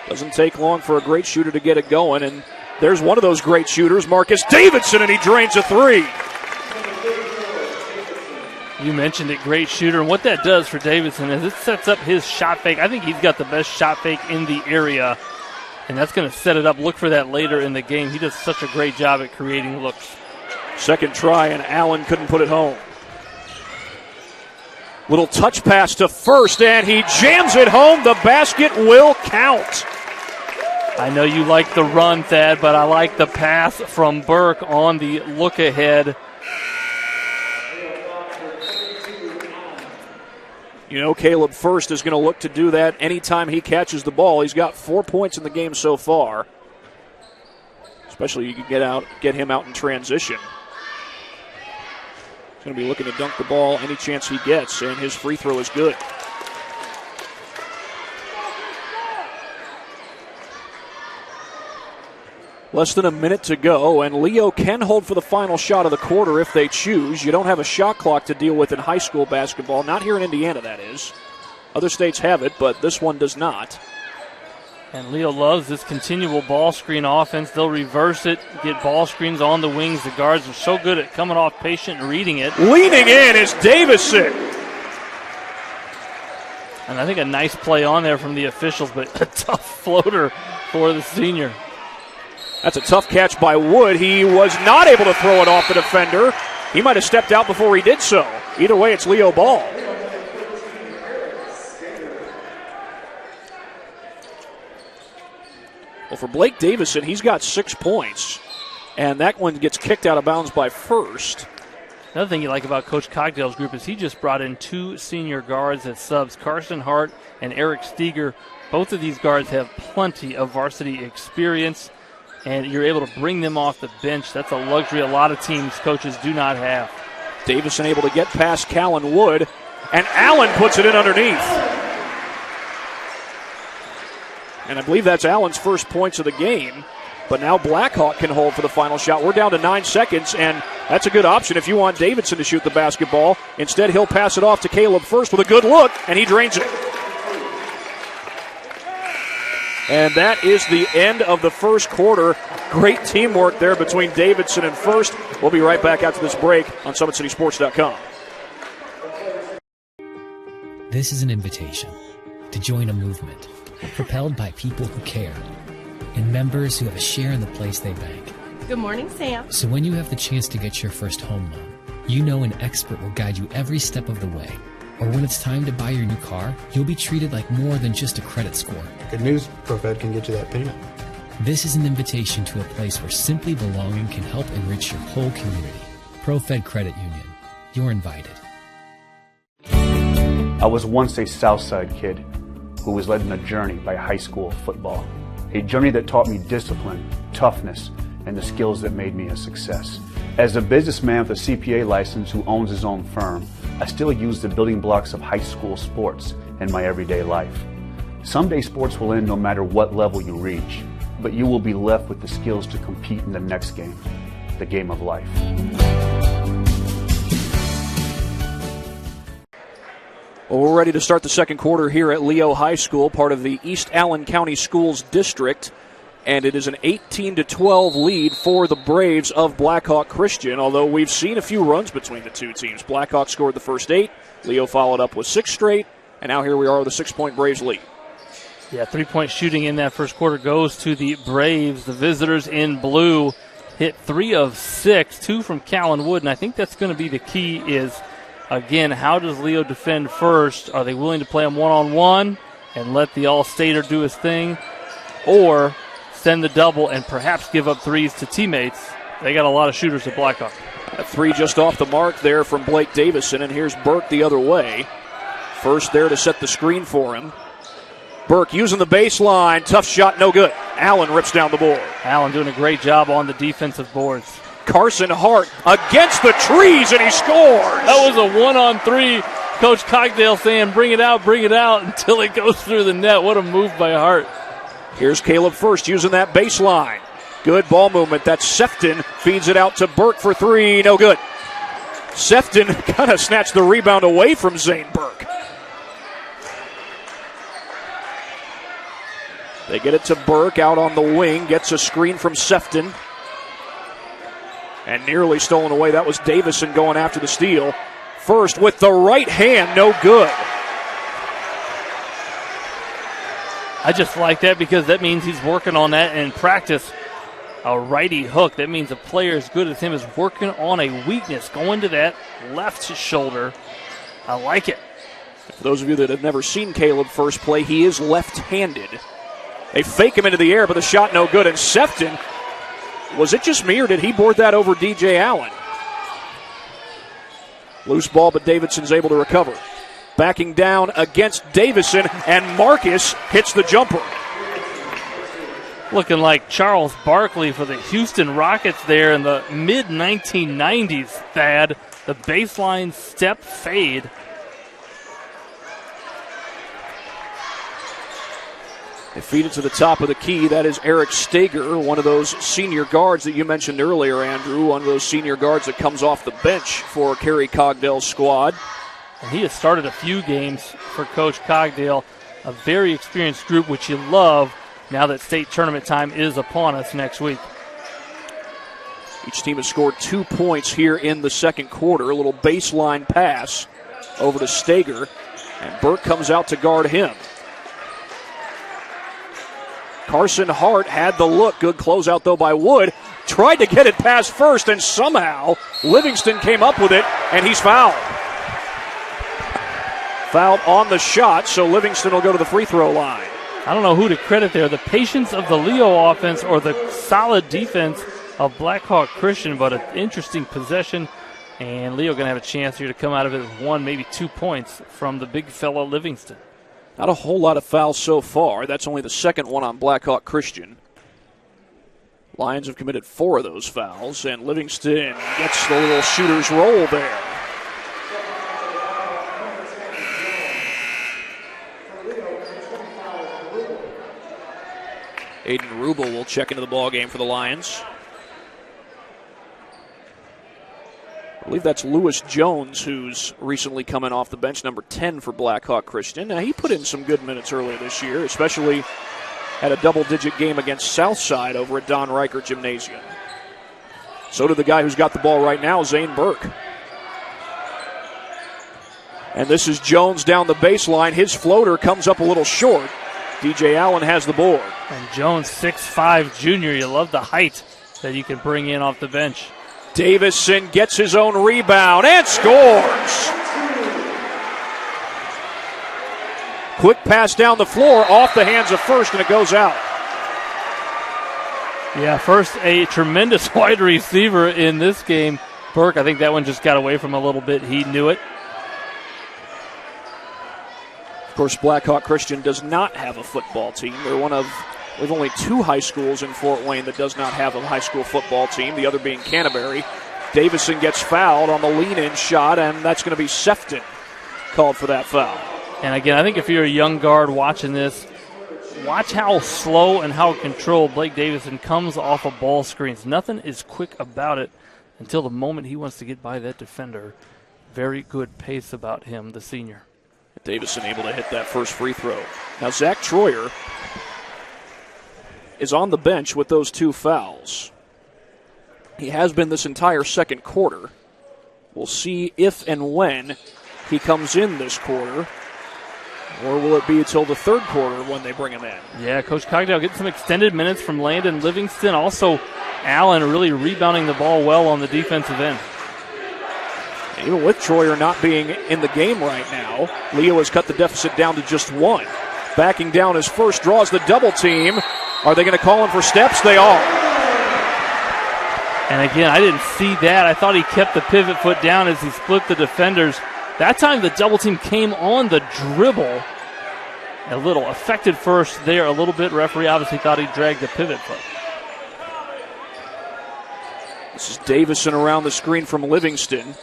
Doesn't take long for a great shooter to get it going, and there's one of those great shooters, Marcus Davidson, and he drains a three. You mentioned it, great shooter, and what that does for Davidson is it sets up his shot fake. I think he's got the best shot fake in the area, and that's going to set it up. Look for that later in the game. He does such a great job at creating looks. Second try, and Allen couldn't put it home. Little touch pass to First, and he jams it home. The basket will count. I know you like the run, Thad, but I like the pass from Burke on the look ahead. You know, Caleb First is going to look to do that anytime he catches the ball. He's got 4 points in the game so far. Especially you can get him out in transition. He's going to be looking to dunk the ball any chance he gets, and his free throw is good. Less than a minute to go, and Leo can hold for the final shot of the quarter if they choose. You don't have a shot clock to deal with in high school basketball. Not here in Indiana, that is. Other states have it, but this one does not. And Leo loves this continual ball screen offense. They'll reverse it, get ball screens on the wings. The guards are so good at coming off patient and reading it. Leaning in is Davison. And I think a nice play on there from the officials, but a tough floater for the senior. That's a tough catch by Wood. He was not able to throw it off the defender. He might have stepped out before he did so. Either way, it's Leo ball. Well, for Blake Davison, he's got 6 points, and that one gets kicked out of bounds by First. Another thing you like about Coach Cogdale's group is he just brought in 2 senior guards as subs, Carson Hart and Eric Steger. Both of these guards have plenty of varsity experience, and you're able to bring them off the bench. That's a luxury a lot of teams, coaches do not have. Davison able to get past Callan Wood, and Allen puts it in underneath. And I believe that's Allen's first points of the game. But now Blackhawk can hold for the final shot. We're down to 9 seconds, and that's a good option if you want Davidson to shoot the basketball. Instead, he'll pass it off to Caleb First with a good look, and he drains it. And that is the end of the first quarter. Great teamwork there between Davidson and First. We'll be right back after this break on SummitCitySports.com. This is an invitation to join a movement propelled by people who care and members who have a share in the place they bank. Good morning, Sam. So when you have the chance to get your first home loan, you know an expert will guide you every step of the way. Or when it's time to buy your new car, you'll be treated like more than just a credit score. Good news, ProFed can get you that payment. This is an invitation to a place where simply belonging can help enrich your whole community. ProFed Credit Union. You're invited. I was once a Southside kid who was led on a journey by high school football. A journey that taught me discipline, toughness, and the skills that made me a success. As a businessman with a CPA license who owns his own firm, I still use the building blocks of high school sports in my everyday life. Someday sports will end no matter what level you reach, but you will be left with the skills to compete in the next game, the game of life. Well, we're ready to start the second quarter here at Leo High School, part of the East Allen County Schools District. And it is an 18-12 lead for the Braves of Blackhawk Christian, although we've seen a few runs between the two teams. Blackhawk scored the first 8. Leo followed up with 6 straight. And now here we are with a 6-point Braves lead. Yeah, 3-point shooting in that first quarter goes to the Braves. The visitors in blue hit 3 of 6, 2 from Callan Wood. And I think that's going to be the key is, again, how does Leo defend first? Are they willing to play him one-on-one and let the All-Stater do his thing? Or send the double and perhaps give up threes to teammates? They got a lot of shooters at Blackhawk. A 3 just off the mark there from Blake Davison, and here's Burke the other way. First there to set the screen for him. Burke using the baseline. Tough shot, no good. Allen rips down the board. Allen doing a great job on the defensive boards. Carson Hart against the trees, and he scores. That was a 1-on-3. Coach Cogdale saying, bring it out until it goes through the net. What a move by Hart. Here's Caleb First using that baseline. Good ball movement. That's Sefton. Feeds it out to Burke for 3. No good. Sefton kind of snatched the rebound away from Zane Burke. They get it to Burke out on the wing. Gets a screen from Sefton. And nearly stolen away. That was Davison going after the steal. First with the right hand. No good. I just like that because that means he's working on that in practice. A righty hook. That means a player as good as him is working on a weakness, going to that left shoulder. I like it. For those of you that have never seen Caleb First play, he is left-handed. They fake him into the air, but the shot no good. And Sefton, was it just me or did he board that over DJ Allen? Loose ball, but Davidson's able to recover. Backing down against Davison, and Marcus hits the jumper. Looking like Charles Barkley for the Houston Rockets there in the mid-1990s, Thad. The baseline step fade. They feed it to the top of the key. That is Eric Steger, one of those senior guards that you mentioned earlier, Andrew, one of those senior guards that comes off the bench for Kerry Cogdale's squad. And he has started a few games for Coach Cogdale, a very experienced group, which you love now that state tournament time is upon us next week. Each team has scored 2 points here in the second quarter. A little baseline pass over to Stager, and Burke comes out to guard him. Carson Hart had the look. Good closeout, though, by Wood. Tried to get it past first, and somehow Livingston came up with it, and he's fouled. Fouled on the shot, so Livingston will go to the free throw line. I don't know who to credit there, the patience of the Leo offense or the solid defense of Blackhawk Christian, but an interesting possession, and Leo going to have a chance here to come out of it with 1, maybe 2 points from the big fella Livingston. Not a whole lot of fouls so far. That's only the second one on Blackhawk Christian. Lions have committed 4 of those fouls, and Livingston gets the little shooter's roll there. Aiden Rubel will check into the ball game for the Lions. I believe that's Lewis Jones, who's recently coming off the bench, number 10 for Blackhawk Christian. Now, he put in some good minutes earlier this year, especially had a double-digit game against Southside over at Don Reichert Gymnasium. So did the guy who's got the ball right now, Zane Burke. And this is Jones down the baseline. His floater comes up a little short. DJ Allen has the board. And Jones, 6'5", junior. You love the height that you can bring in off the bench. Davison gets his own rebound and scores. Quick pass down the floor off the hands of First, and it goes out. Yeah, First, a tremendous wide receiver in this game. Burke, I think that one just got away from him a little bit. He knew it. Of course, Blackhawk Christian does not have a football team. They're one of, we've only 2 high schools in Fort Wayne that does not have a high school football team, the other being Canterbury. Davison gets fouled on the lean-in shot, and that's going to be Sefton called for that foul. And again, I think if you're a young guard watching this, watch how slow and how controlled Blake Davison comes off of ball screens. Nothing is quick about it until the moment he wants to get by that defender. Very good pace about him, the senior. Davison able to hit that first free throw. Now Zach Troyer is on the bench with those 2 fouls. He has been this entire second quarter. We'll see if and when he comes in this quarter, or will it be until the third quarter when they bring him in? Yeah, Coach Cogdale getting some extended minutes from Landon Livingston. Also, Allen really rebounding the ball well on the defensive end. Even with Troyer not being in the game right now, Leo has cut the deficit down to just 1. Backing down his First, draws the double team. Are they going to call him for steps? They are. And again, I didn't see that. I thought he kept the pivot foot down as he split the defenders. That time the double team came on the dribble. A little affected First there a little bit. Referee obviously thought he dragged the pivot foot. This is Davison around the screen from Livingston.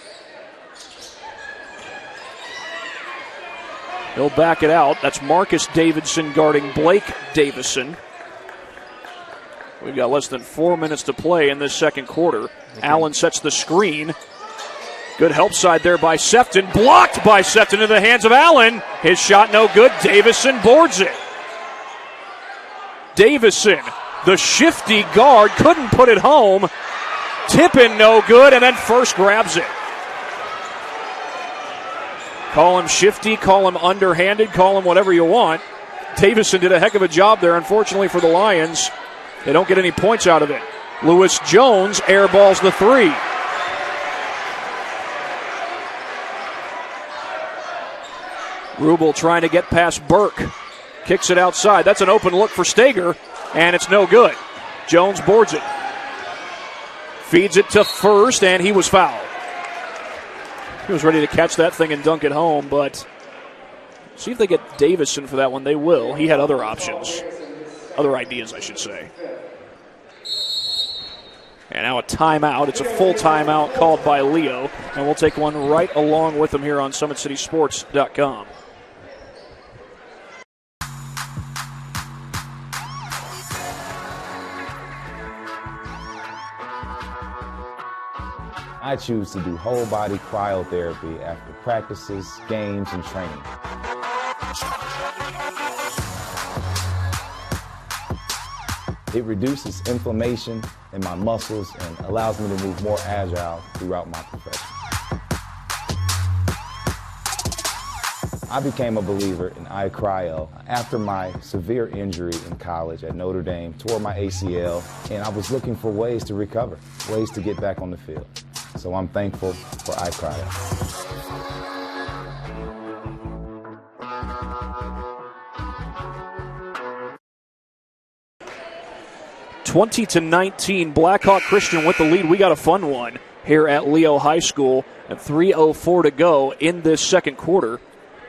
He'll back it out. That's Marcus Davidson guarding Blake Davison. We've got less than 4 minutes to play in this second quarter. Okay. Allen sets the screen. Good help side there by Sefton. Blocked by Sefton in the hands of Allen. His shot no good. Davison boards it. Davison, the shifty guard, couldn't put it home. Tippin no good, and then First grabs it. Call him shifty, call him underhanded, call him whatever you want. Davison did a heck of a job there. Unfortunately for the Lions, they don't get any points out of it. Lewis Jones airballs the 3. Rubel trying to get past Burke. Kicks it outside. That's an open look for Stager, and it's no good. Jones boards it. Feeds it to First, and he was fouled. He was ready to catch that thing and dunk it home, but see if they get Davison for that one. They will. He had other options. Other ideas, I should say. And now a timeout. It's a full timeout called by Leo, and we'll take one right along with him here on SummitCitySports.com. I choose to do whole body cryotherapy after practices, games, and training. It reduces inflammation in my muscles and allows me to move more agile throughout my profession. I became a believer in iCryo after my severe injury in college at Notre Dame, tore my ACL, and I was looking for ways to recover, ways to get back on the field. So I'm thankful for iCryo. 20-19, Blackhawk Christian with the lead. We got a fun one here at Leo High School, and 3:04 to go in this second quarter.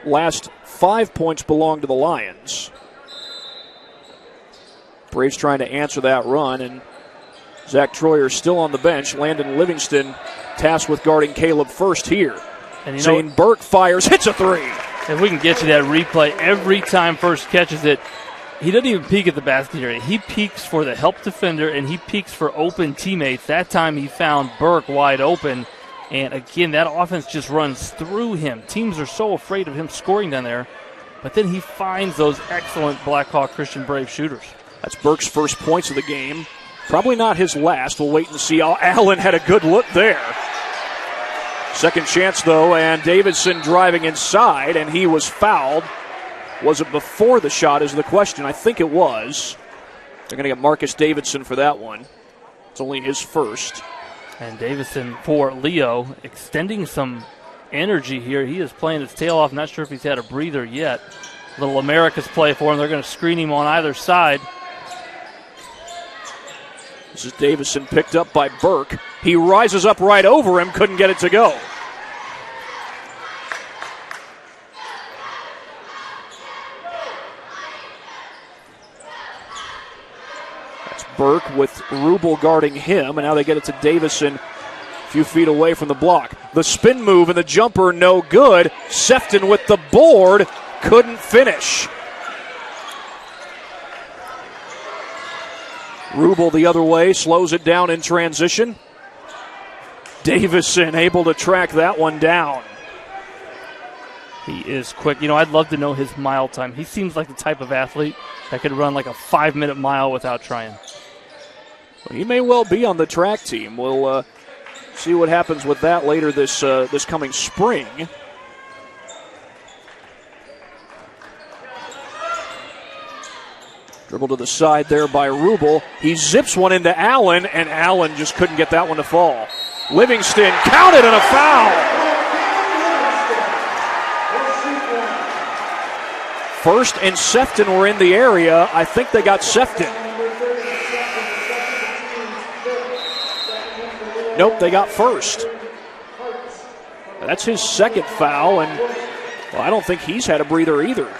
Last 5 points belong to the Lions. Braves trying to answer that run, and Zach Troyer still on the bench. Landon Livingston tasked with guarding Caleb First here. And Zane Burke fires, hits a three. If we can get you that replay, every time First catches it, he doesn't even peek at the basket area. He peeks for the help defender, and he peeks for open teammates. That time he found Burke wide open. And again, that offense just runs through him. Teams are so afraid of him scoring down there. But then he finds those excellent Blackhawk Christian Brave shooters. That's Burke's first points of the game. Probably not his last. We'll wait and see. Allen had a good look there. Second chance, though, and Davidson driving inside, and he was fouled. Was it before the shot is the question. I think it was. They're going to get Marcus Davidson for that one. It's only his first. And Davidson for Leo, extending some energy here. He is playing his tail off. Not sure if he's had a breather yet. Little America's play for him. They're going to screen him on either side. This is Davidson picked up by Burke. He rises up right over him, couldn't get it to go. That's Burke with Rubel guarding him, and now they get it to Davison a few feet away from the block. The spin move and the jumper, no good. Sefton with the board, couldn't finish. Rubel the other way, slows it down in transition. Davison able to track that one down. He is quick. You know, I'd love to know his mile time. He seems like the type of athlete that could run like a 5-minute mile without trying. Well, he may well be on the track team. We'll see what happens with that later this coming spring. Dribble to the side there by Rubel. He zips one into Allen, and Allen just couldn't get that one to fall. Livingston counted and a foul. First and Sefton were in the area. I think they got Sefton. Nope, they got First. That's his second foul, and well, I don't think he's had a breather either.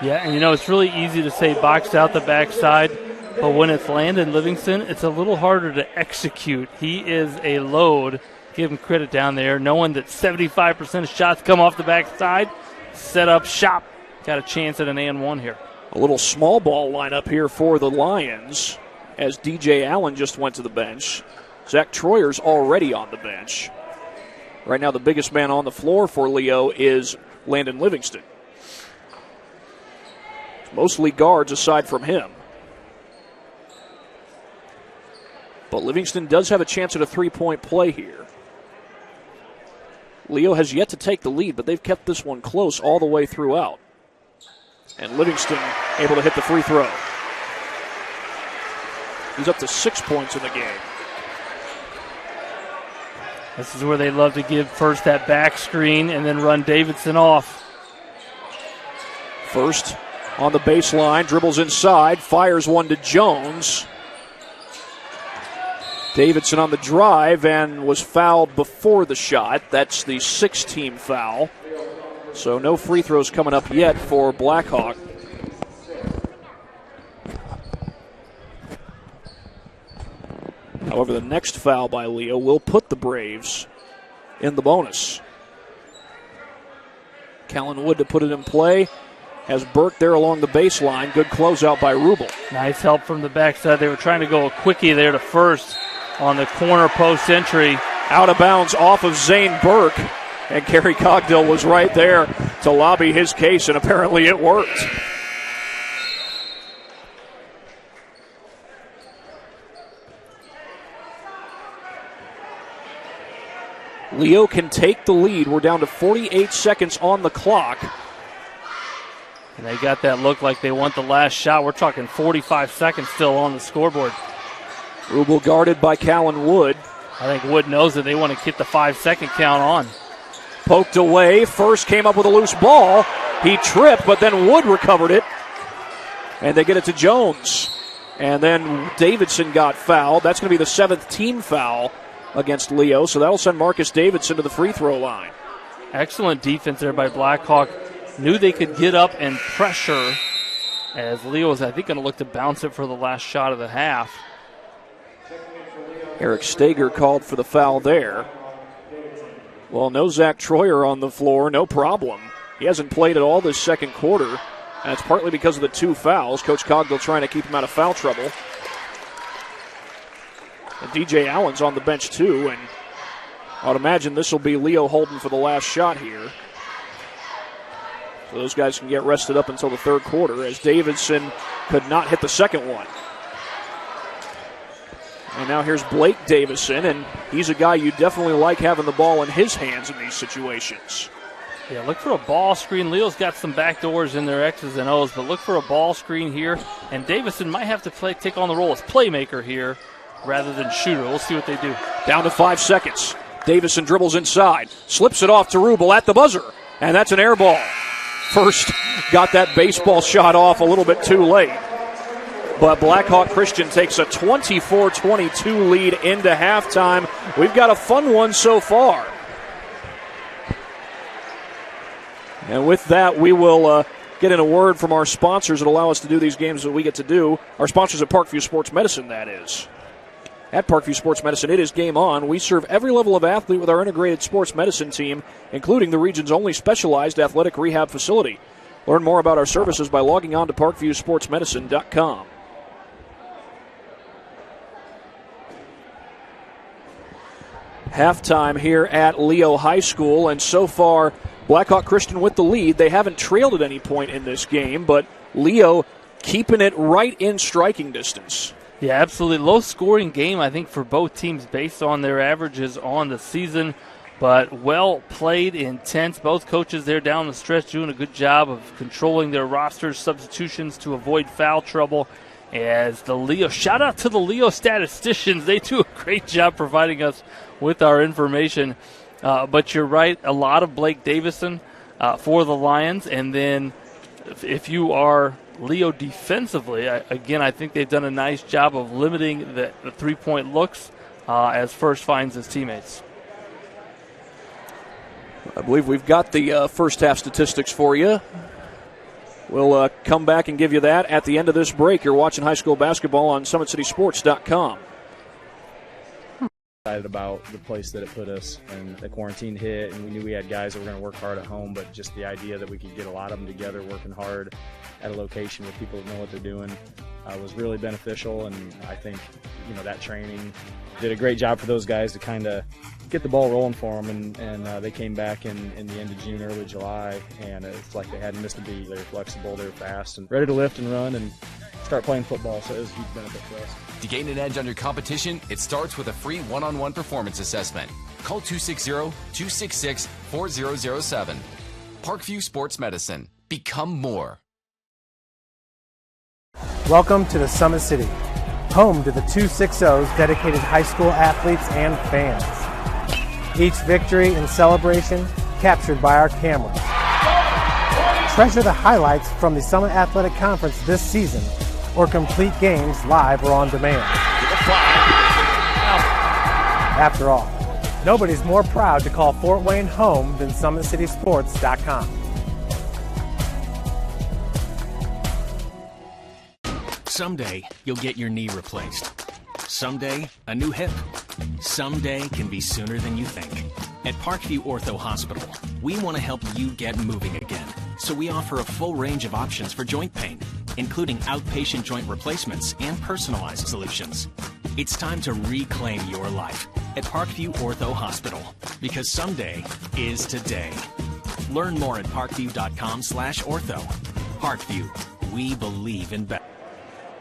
Yeah, and you know, it's really easy to say boxed out the backside, but when it's Landon Livingston, it's a little harder to execute. He is a load. Give him credit down there, knowing that 75% of shots come off the backside. Set up shop. Got a chance at an and one here. A little small ball lineup here for the Lions as DJ Allen just went to the bench. Zach Troyer's already on the bench. Right now the biggest man on the floor for Leo is Landon Livingston. Mostly guards aside from him. But Livingston does have a chance at a three-point play here. Leo has yet to take the lead, but they've kept this one close all the way throughout. And Livingston able to hit the free throw. He's up to 6 points in the game. This is where they love to give First that back screen and then run Davidson off. First on the baseline, dribbles inside, fires one to Jones. Davidson on the drive and was fouled before the shot. That's the 6th-team foul. So no free throws coming up yet for Blackhawk. However, the next foul by Leo will put the Braves in the bonus. Callan Wood to put it in play. Has Burke there along the baseline. Good closeout by Rubel. Nice help from the backside. They were trying to go a quickie there to First on the corner post entry. Out of bounds off of Zane Burke. And Kerry Cogdill was right there to lobby his case, and apparently it worked. Leo can take the lead. We're down to 48 seconds on the clock. And they got that look like they want the last shot. We're talking 45 seconds still on the scoreboard. Rubel guarded by Callan Wood. I think Wood knows that they want to keep the 5-second count on. Poked away. First came up with a loose ball. He tripped, but then Wood recovered it. And they get it to Jones. And then Davidson got fouled. That's going to be the 7th team foul against Leo. So that'll send Marcus Davidson to the free throw line. Excellent defense there by Blackhawk. Knew they could get up and pressure, as Leo is, I think, going to look to bounce it for the last shot of the half. Eric Stager called for the foul there. Well, no Zach Troyer on the floor, no problem. He hasn't played at all this second quarter, and it's partly because of the 2 fouls. Coach Cogdill trying to keep him out of foul trouble. And DJ Allen's on the bench too, and I would imagine this will be Leo Holden for the last shot here. So those guys can get rested up until the third quarter, as Davidson could not hit the second one. And now here's Blake Davison, and he's a guy you definitely like having the ball in his hands in these situations. Yeah, look for a ball screen. Leo's got some back doors in their X's and O's, but look for a ball screen here. And Davison might have to take on the role as playmaker here rather than shooter. We'll see what they do. Down to 5 seconds. Davison dribbles inside, slips it off to Rubel at the buzzer, and that's an air ball. First got that baseball shot off a little bit too late. But Blackhawk Christian takes a 24-22 lead into halftime. We've got a fun one so far. And with that, we will get in a word from our sponsors that allow us to do these games that we get to do. Our sponsors at Parkview Sports Medicine, that is. At Parkview Sports Medicine, it is game on. We serve every level of athlete with our integrated sports medicine team, including the region's only specialized athletic rehab facility. Learn more about our services by logging on to parkviewsportsmedicine.com. Halftime here at Leo High School, and so far Blackhawk Christian with the lead. They haven't trailed at any point in this game, but Leo keeping it right in striking distance. Yeah, absolutely. Low-scoring game, I think, for both teams based on their averages on the season, but well played, intense. Both coaches there down the stretch doing a good job of controlling their roster substitutions to avoid foul trouble. As the Leo, shout out to the Leo statisticians. They do a great job providing us with our information. But you're right, a lot of Blake Davison for the Lions. And then if you are Leo defensively, again, I think they've done a nice job of limiting the three-point looks as First finds his teammates. I believe we've got the first half statistics for you. We'll come back and give you that at the end of this break. You're watching high school basketball on SummitCitySports.com. Excited about the place that it put us, and the quarantine hit, and we knew we had guys that were going to work hard at home, but just the idea that we could get a lot of them together working hard at a location with people that know what they're doing was really beneficial. And I think, that training did a great job for those guys to kind of get the ball rolling for them, and they came back in the end of June, early July, and it's like they hadn't missed a beat. They were flexible, they were fast, and ready to lift and run and start playing football, so it was a huge benefit for us. To gain an edge on your competition, it starts with a free one-on-one performance assessment. Call 260-266-4007. Parkview Sports Medicine. Become more. Welcome to the Summit City, home to the 260's dedicated high school athletes and fans. Each victory and celebration captured by our cameras. Treasure the highlights from the Summit Athletic Conference this season, or complete games live or on demand. After all, nobody's more proud to call Fort Wayne home than SummitCitySports.com. Someday, you'll get your knee replaced. Someday, a new hip. Someday can be sooner than you think. At Parkview Ortho Hospital, we want to help you get moving again. So we offer a full range of options for joint pain, including outpatient joint replacements and personalized solutions. It's time to reclaim your life at Parkview Ortho Hospital, because someday is today. Learn more at parkview.com/ortho. Parkview, we believe in better.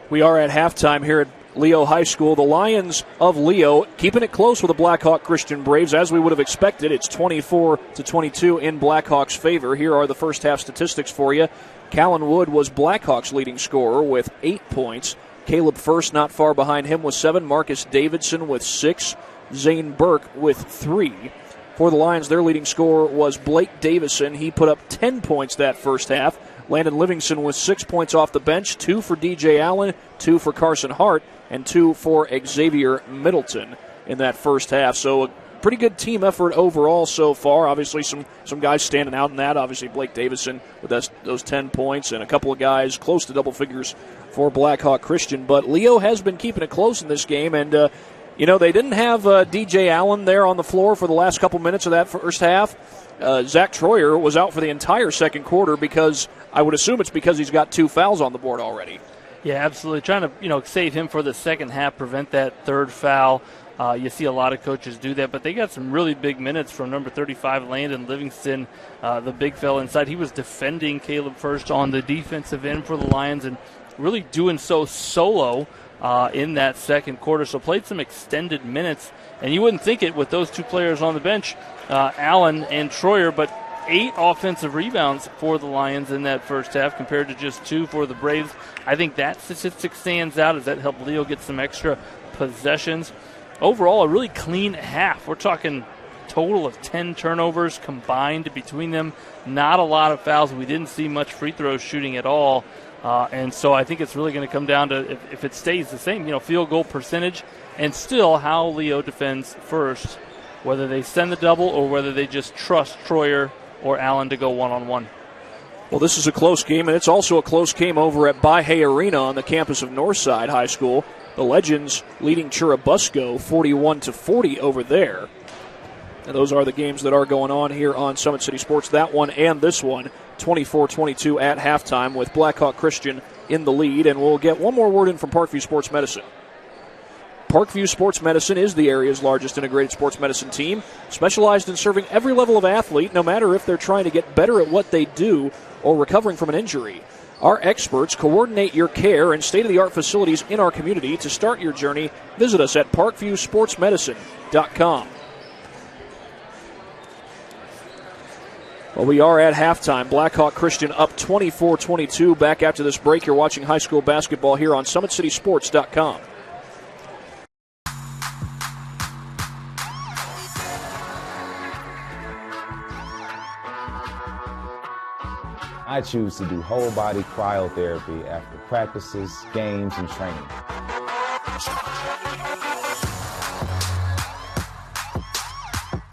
We are at halftime here at Leo High School. The Lions of Leo keeping it close with the Blackhawk Christian Braves, as we would have expected. It's 24-22 in Blackhawks' favor. Here are the first half statistics for you. Callan Wood was Blackhawks' leading scorer with 8 points. Caleb First not far behind him with 7. Marcus Davidson with 6. Zane Burke with 3. For the Lions, their leading scorer was Blake Davison. He put up 10 points that first half. Landon Livingston with 6 points off the bench, 2 for DJ Allen, 2 for Carson Hart, and 2 for Xavier Middleton in that first half. So a pretty good team effort overall so far. Obviously some guys standing out in that. Obviously Blake Davison with those 10 points, and a couple of guys close to double figures for Blackhawk Christian. But Leo has been keeping it close in this game, and they didn't have DJ Allen there on the floor for the last couple minutes of that first half. Zach Troyer was out for the entire second quarter because I would assume it's because he's got 2 fouls on the board already. Yeah, absolutely. Trying to save him for the second half, prevent that third foul. You see a lot of coaches do that, but they got some really big minutes from number 35, Landon Livingston, the big fella inside. He was defending Caleb First on the defensive end for the Lions and really doing so solo in that second quarter. So played some extended minutes, and you wouldn't think it with those 2 players on the bench, Allen and Troyer, but 8 offensive rebounds for the Lions in that first half compared to just 2 for the Braves. I think that statistic stands out as that helped Leo get some extra possessions. Overall, a really clean half. We're talking total of 10 turnovers combined between them. Not a lot of fouls. We didn't see much free throw shooting at all. And so I think it's really going to come down to if it stays the same, field goal percentage, and still how Leo defends first, whether they send the double or whether they just trust Troyer or Allen to go one-on-one. Well, this is a close game, and it's also a close game over at Bahia Arena on the campus of Northside High School. The Legends leading Churubusco 41-40 over there. And those are the games that are going on here on Summit City Sports. That one and this one, 24-22 at halftime with Blackhawk Christian in the lead. And we'll get one more word in from Parkview Sports Medicine. Parkview Sports Medicine is the area's largest integrated sports medicine team, specialized in serving every level of athlete, no matter if they're trying to get better at what they do or recovering from an injury. Our experts coordinate your care in state-of-the-art facilities in our community. To start your journey, visit us at parkviewsportsmedicine.com. Well, we are at halftime. Blackhawk Christian up 24-22. Back after this break, you're watching high school basketball here on SummitCitySports.com. I choose to do whole body cryotherapy after practices, games, and training.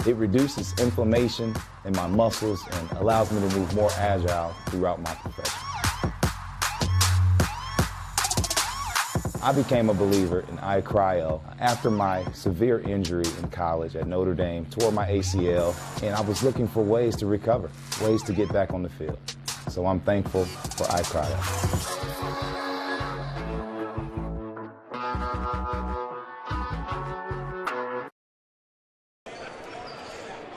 It reduces inflammation in my muscles and allows me to move more agile throughout my profession. I became a believer in iCryo after my severe injury in college at Notre Dame, tore my ACL, and I was looking for ways to recover, ways to get back on the field. So I'm thankful for iCryo.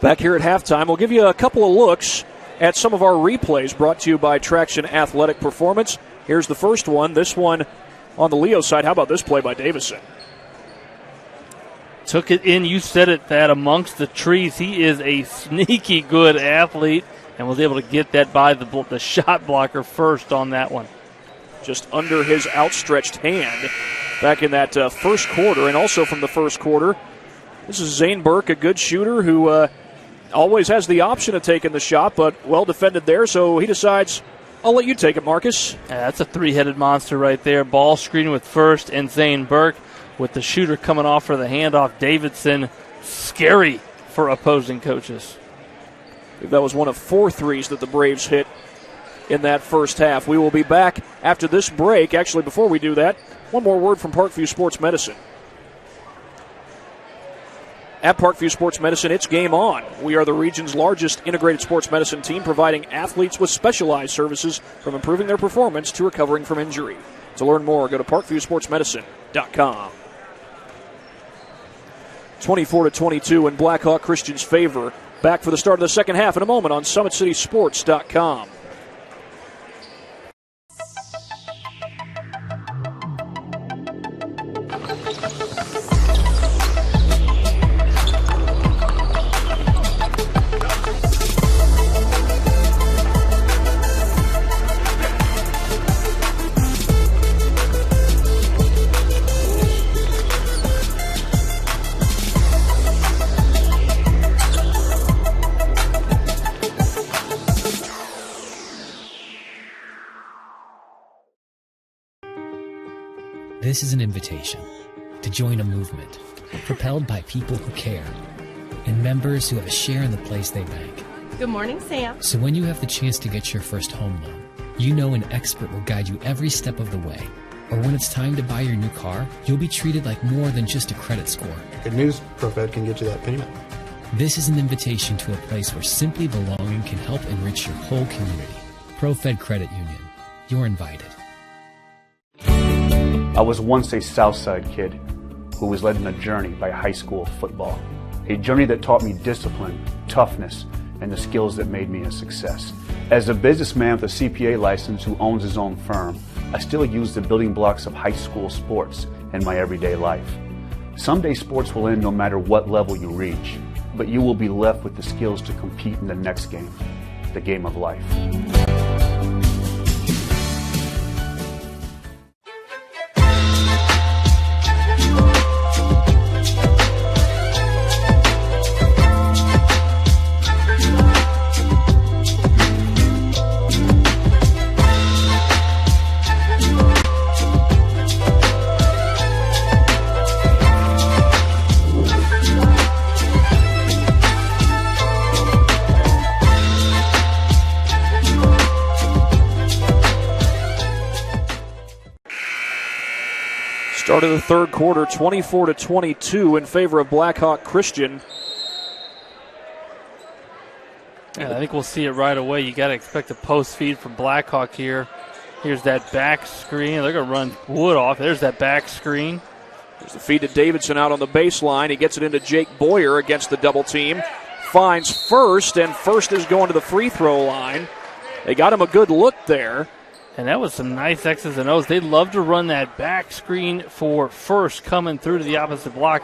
Back here at halftime, we'll give you a couple of looks at some of our replays brought to you by Traction Athletic Performance. Here's the first one. This one on the Leo side. How about this play by Davison? Took it in. You said it, Thad, amongst the trees. He is a sneaky good athlete and was able to get that by the shot blocker first on that one. Just under his outstretched hand back in that first quarter, and also from the first quarter. This is Zane Burke, a good shooter who always has the option of taking the shot, but well defended there, so he decides, I'll let you take it, Marcus. Yeah, that's a three-headed monster right there. Ball screen with First and Zane Burke with the shooter coming off for the handoff. Davidson, scary for opposing coaches. That was one of 4 threes that the Braves hit in that first half. We will be back after this break. Actually, before we do that, one more word from Parkview Sports Medicine. At Parkview Sports Medicine, it's game on. We are the region's largest integrated sports medicine team, providing athletes with specialized services from improving their performance to recovering from injury. To learn more, go to parkviewsportsmedicine.com. 24-22 in Blackhawk Christian's favor. Back for the start of the second half in a moment on SummitCitySports.com. This is an invitation to join a movement propelled by people who care and members who have a share in the place they bank. Good morning, Sam. So when you have the chance to get your first home loan, you know an expert will guide you every step of the way. Or when it's time to buy your new car, you'll be treated like more than just a credit score. Good news, ProFed can get you that payment. This is an invitation to a place where simply belonging can help enrich your whole community. ProFed Credit Union. You're invited. I was once a Southside kid who was led on a journey by high school football. A journey that taught me discipline, toughness, and the skills that made me a success. As a businessman with a CPA license who owns his own firm, I still use the building blocks of high school sports in my everyday life. Someday sports will end no matter what level you reach, but you will be left with the skills to compete in the next game, the game of life. Start of the third quarter, 24-22 in favor of Blackhawk Christian. Yeah, I think we'll see it right away. You got to expect a post feed from Blackhawk here. Here's that back screen. They're going to run Wood off. There's that back screen. There's the feed to Davidson out on the baseline. He gets it into Jake Boyer against the double team. Finds First, and First is going to the free throw line. They got him a good look there. And that was some nice X's and O's. They love to run that back screen for First coming through to the opposite block.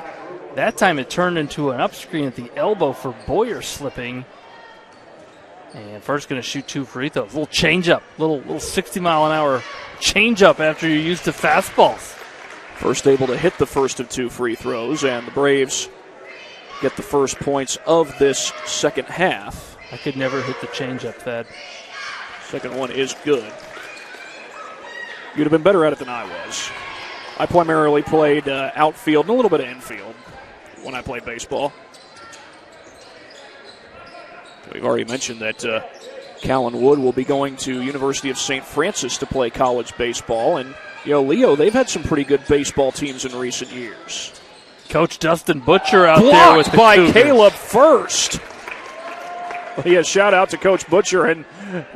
That time it turned into an up screen at the elbow for Boyer slipping. And First going to shoot 2 free throws. Little change-up, little 60-mile-an-hour change-up after you're used to fastballs. First able to hit the first of 2 free throws, and the Braves get the first points of this second half. I could never hit the change-up, Thad. Second one is good. You'd have been better at it than I was. I primarily played outfield and a little bit of infield when I played baseball. We've already mentioned that Callan Wood will be going to University of St. Francis to play college baseball. And, you know, Leo, they've had some pretty good baseball teams in recent years. Coach Dustin Butcher out blocked there with the by Cougars. Caleb First. Well, yeah, shout out to Coach Butcher and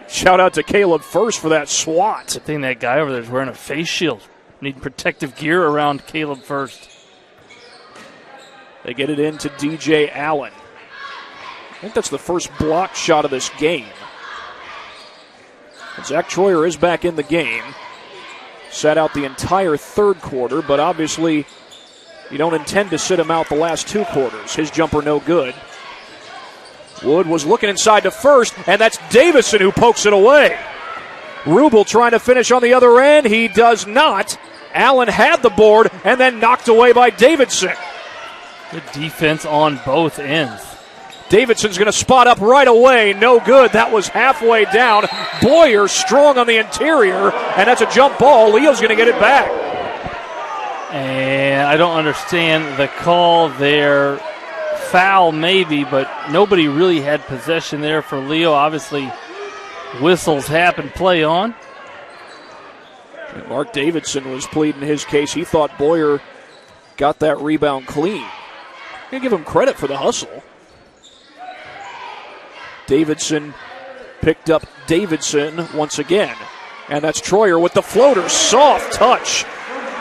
shout out to Caleb First for that swat. Good thing that guy over there is wearing a face shield. Need protective gear around Caleb First. They get it into DJ Allen. I think that's the first block shot of this game. And Zach Troyer is back in the game. Sat out the entire third quarter, but obviously you don't intend to sit him out the last 2 quarters. His jumper no good. Wood was looking inside to First, and that's Davison who pokes it away. Rubel trying to finish on the other end. He does not. Allen had the board and then knocked away by Davidson. Good defense on both ends. Davidson's going to spot up right away. No good. That was halfway down. Boyer strong on the interior, and that's a jump ball. Leo's going to get it back. And I don't understand the call there. Foul maybe, but nobody really had possession there for Leo. Obviously, whistles happen, play on. And Mark Davidson was pleading his case. He thought Boyer got that rebound clean. I'm going to give him credit for the hustle. Davidson picked up Davidson once again. And that's Troyer with the floater. Soft touch.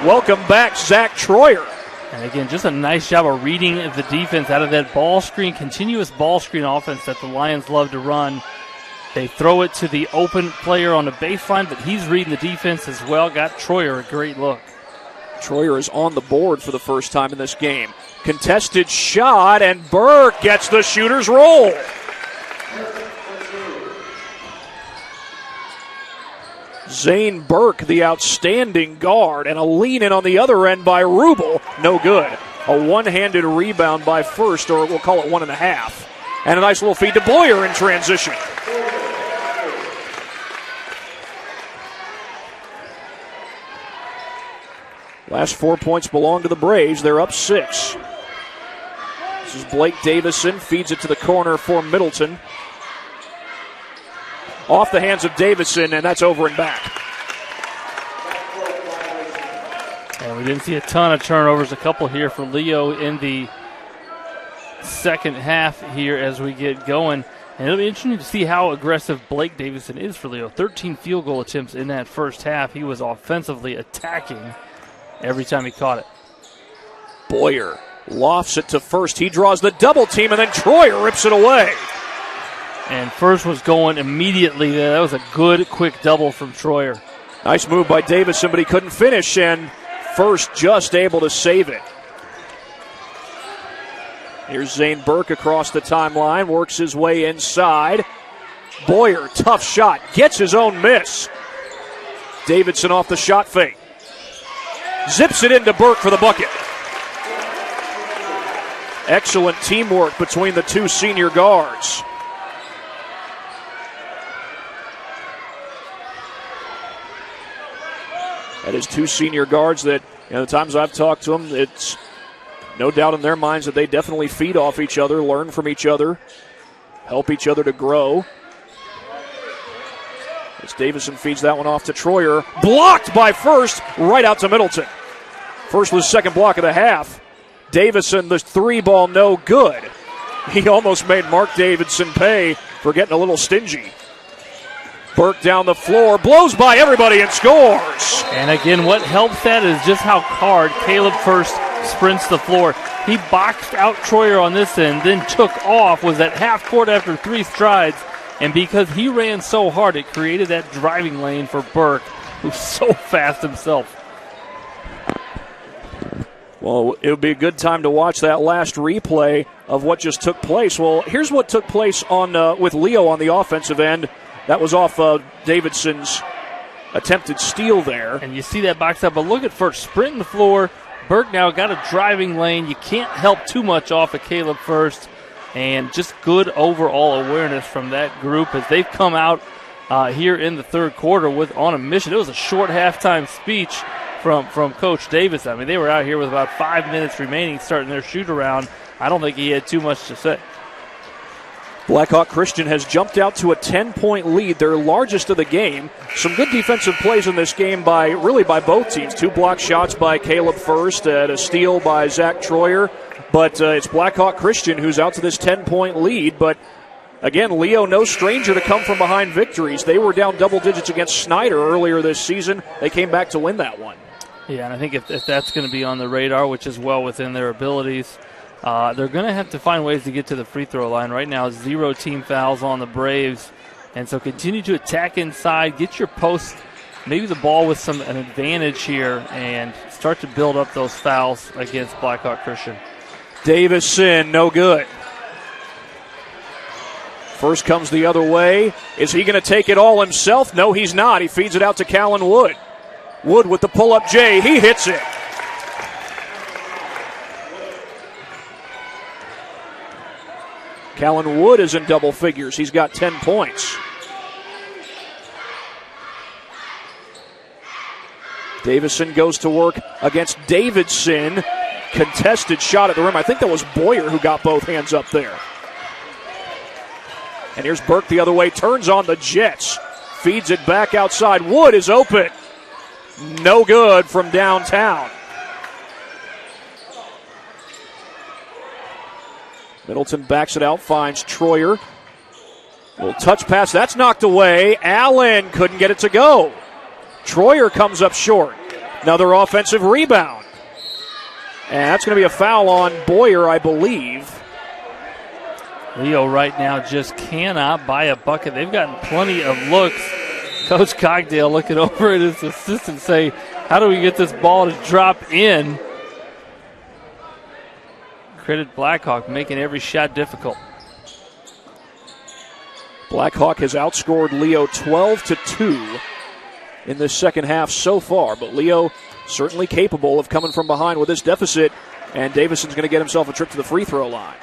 Welcome back, Zach Troyer. And again, just a nice job of reading the defense out of that ball screen, continuous ball screen offense that the Lions love to run. They throw it to the open player on the baseline, but he's reading the defense as well. Got Troyer a great look. Troyer is on the board for the first time in this game. Contested shot, and Burke gets the shooter's roll. Zane Burke, the outstanding guard, and a lean in on the other end by Rubel. No good. A one-handed rebound by First, or we'll call it 1.5. And a nice little feed to Boyer in transition. Last 4 points belong to the Braves. They're up 6. This is Blake Davison. Feeds it to the corner for Middleton. Off the hands of Davison, and that's over and back. And we didn't see a ton of turnovers. A couple here for Leo in the second half here as we get going. And it'll be interesting to see how aggressive Blake Davison is for Leo. 13 field goal attempts in that first half. He was offensively attacking every time he caught it. Boyer lofts it to first. He draws the double team, and then Troyer rips it away. And first was going immediately there. That was a good, quick double from Troyer. Nice move by Davison, but he couldn't finish, and first just able to save it. Here's Zane Burke across the timeline, works his way inside. Boyer, tough shot, gets his own miss. Davidson off the shot fake. Zips it into Burke for the bucket. Excellent teamwork between the two senior guards. That is two senior guards that, the times I've talked to them, it's no doubt in their minds that they definitely feed off each other, learn from each other, help each other to grow. As Davison feeds that one off to Troyer. Blocked by First, right out to Middleton. First was second block of the half. Davison, the three ball, no good. He almost made Mark Davidson pay for getting a little stingy. Burke down the floor, blows by everybody and scores. And again, what helps that is just how hard Caleb First sprints the floor. He boxed out Troyer on this end, then took off, was at half court after 3 strides, and because he ran so hard, it created that driving lane for Burke, who's so fast himself. Well, it would be a good time to watch that last replay of what just took place. Well, here's what took place on with Leo on the offensive end. That was off Davidson's attempted steal there. And you see that box up, but look at First sprinting the floor. Burke now got a driving lane. You can't help too much off of Caleb First. And just good overall awareness from that group as they've come out here in the third quarter on a mission. It was a short halftime speech from Coach Davis. I mean, they were out here with about 5 minutes remaining starting their shoot-around. I don't think he had too much to say. Blackhawk Christian has jumped out to a 10-point lead, their largest of the game. Some good defensive plays in this game by both teams. 2 block shots by Caleb First, and a steal by Zach Troyer. But it's Blackhawk Christian who's out to this 10-point lead. But again, Leo, no stranger to come from behind victories. They were down double digits against Snyder earlier this season. They came back to win that one. Yeah, and I think if that's going to be on the radar, which is well within their abilities, they're going to have to find ways to get to the free throw line. Right now, 0 team fouls on the Braves. And so continue to attack inside, get your post, maybe the ball with an advantage here, and start to build up those fouls against Blackhawk Christian. Davison, no good. First comes the other way. Is he going to take it all himself? No, he's not. He feeds it out to Callan Wood. Wood with the pull-up J. He hits it. Callan Wood is in double figures. He's got 10 points. Davison goes to work against Davidson. Contested shot at the rim. I think that was Boyer who got both hands up there. And here's Burke the other way. Turns on the Jets. Feeds it back outside. Wood is open. No good from downtown. Middleton backs it out, finds Troyer. Little touch pass, that's knocked away. Allen couldn't get it to go. Troyer comes up short. Another offensive rebound. And that's going to be a foul on Boyer, I believe. Leo right now just cannot buy a bucket. They've gotten plenty of looks. Coach Cogdale looking over at his assistant say, how do we get this ball to drop in? Credit Blackhawk making every shot difficult. Blackhawk has outscored Leo 12-2 in this second half so far, but Leo certainly capable of coming from behind with this deficit, and Davison's going to get himself a trip to the free throw line.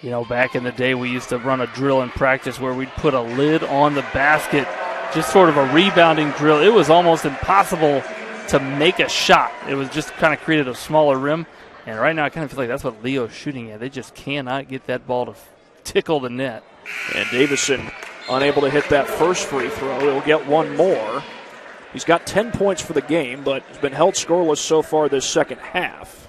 You know, back in the day, we used to run a drill in practice where we'd put a lid on the basket, just sort of a rebounding drill. It was almost impossible to make a shot. It was just kind of created a smaller rim. And right now I kind of feel like that's what Leo's shooting at. They just cannot get that ball to tickle the net. And Davison unable to hit that first free throw. He'll get one more. He's got 10 points for the game, but has been held scoreless so far this second half.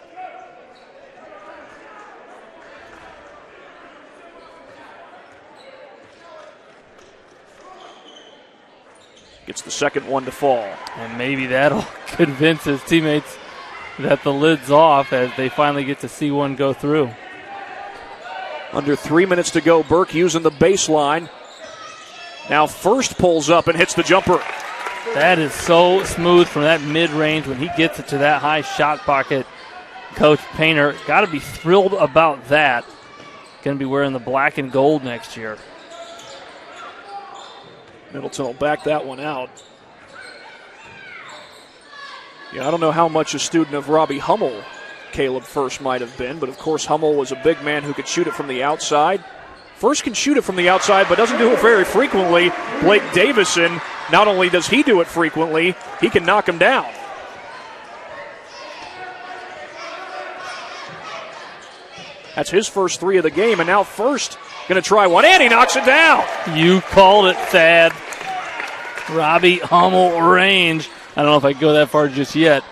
Gets the second one to fall. And maybe that'll convince his teammates that the lid's off as they finally get to see one go through. Under 3 minutes to go. Burke using the baseline. Now First pulls up and hits the jumper. That is so smooth from that mid-range when he gets it to that high shot pocket. Coach Painter got to be thrilled about that. Going to be wearing the black and gold next year. Middleton will back that one out. Yeah, I don't know how much a student of Robbie Hummel Caleb First might have been, but of course Hummel was a big man who could shoot it from the outside. First can shoot it from the outside, but doesn't do it very frequently. Blake Davison, not only does he do it frequently, he can knock him down. That's his first three of the game, and now First going to try one, and he knocks it down. You called it, Thad. Robbie Hummel range. I don't know if I can go that far just yet,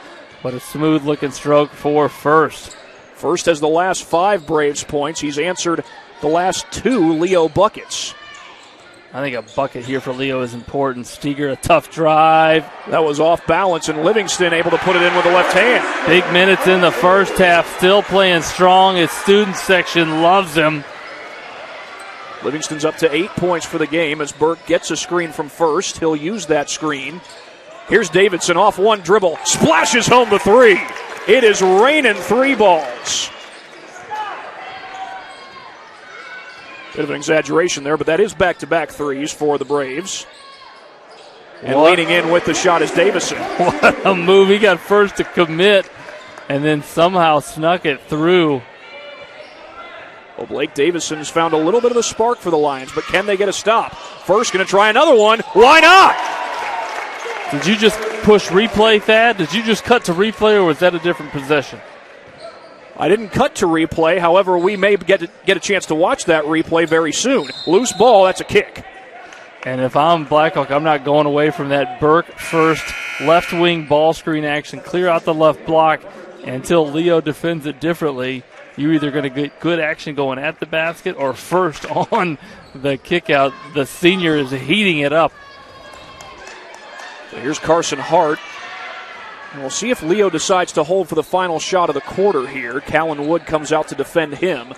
but a smooth-looking stroke for First. First has the last 5 Braves points. He's answered the last 2 Leo buckets. I think a bucket here for Leo is important. Steger, a tough drive. That was off balance, and Livingston able to put it in with the left hand. Big minutes in the first half, still playing strong. His student section loves him. Livingston's up to 8 points for the game as Burke gets a screen from First. He'll use that screen. Here's Davidson off one dribble. Splashes home the 3. It is raining 3 balls. Bit of an exaggeration there, but that is back-to-back threes for the Braves. And leaning in with the shot is Davison. What a move. He got First to commit and then somehow snuck it through. Well, Blake Davison has found a little bit of a spark for the Lions, but can they get a stop? First going to try another one. Why not? Did you just push replay, Thad? Did you just cut to replay, or was that a different possession? I didn't cut to replay. However, we may get a chance to watch that replay very soon. Loose ball, that's a kick. And if I'm Blackhawk, I'm not going away from that Burke First left wing ball screen action. Clear out the left block until Leo defends it differently. You're either going to get good action going at the basket or First on the kick out. The senior is heating it up. So here's Carson Hart. And we'll see if Leo decides to hold for the final shot of the quarter here. Callan Wood comes out to defend him.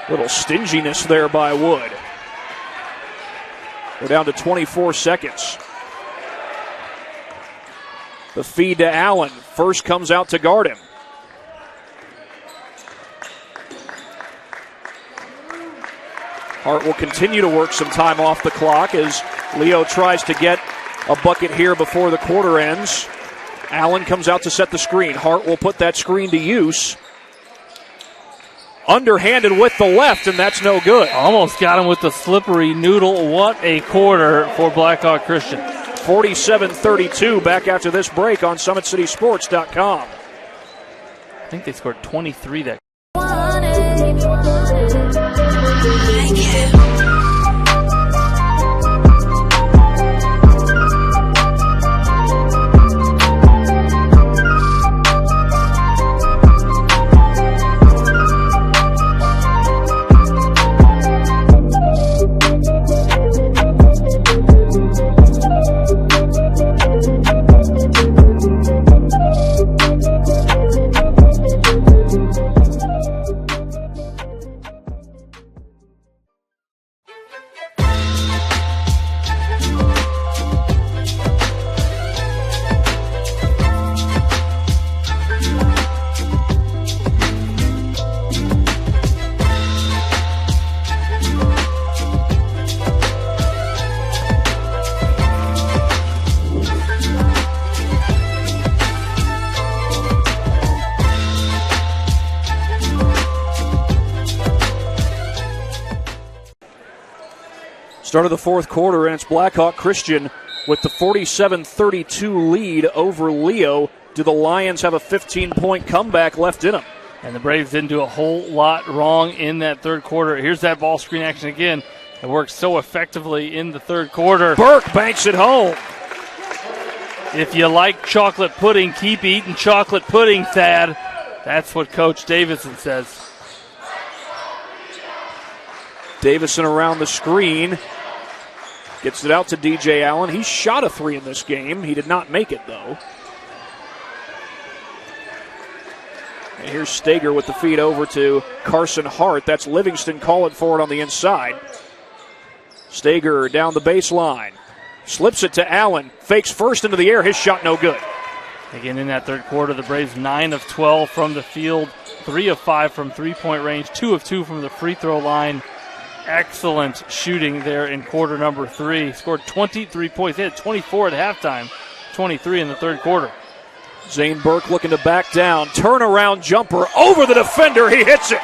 Little stinginess there by Wood. We're down to 24 seconds. The feed to Allen. First comes out to guard him. Hart will continue to work some time off the clock as Leo tries to get a bucket here before the quarter ends. Allen comes out to set the screen. Hart will put that screen to use. Underhanded with the left, and that's no good. Almost got him with the slippery noodle. What a quarter for Blackhawk Christian. 47-32 back after this break on SummitCitySports.com. I think they scored 23 that. Start of the fourth quarter, and it's Blackhawk Christian with the 47-32 lead over Leo. Do the Lions have a 15-point comeback left in them? And the Braves didn't do a whole lot wrong in that third quarter. Here's that ball screen action again. It works so effectively in the third quarter. Burke banks it home. If you like chocolate pudding, keep eating chocolate pudding, Thad. That's what Coach Davison says. Davison around the screen. Gets it out to DJ Allen. He shot a 3 in this game. He did not make it, though. And here's Stager with the feed over to Carson Hart. That's Livingston calling for it on the inside. Stager down the baseline. Slips it to Allen. Fakes first into the air. His shot no good. Again, in that third quarter, the Braves 9 of 12 from the field, 3 of 5 from three-point range, 2 of 2 from the free throw line. Excellent shooting there in quarter number 3. Scored 23 points. They had 24 at halftime, 23 in the third quarter. Zane Burke looking to back down. Turnaround jumper over the defender. He hits it.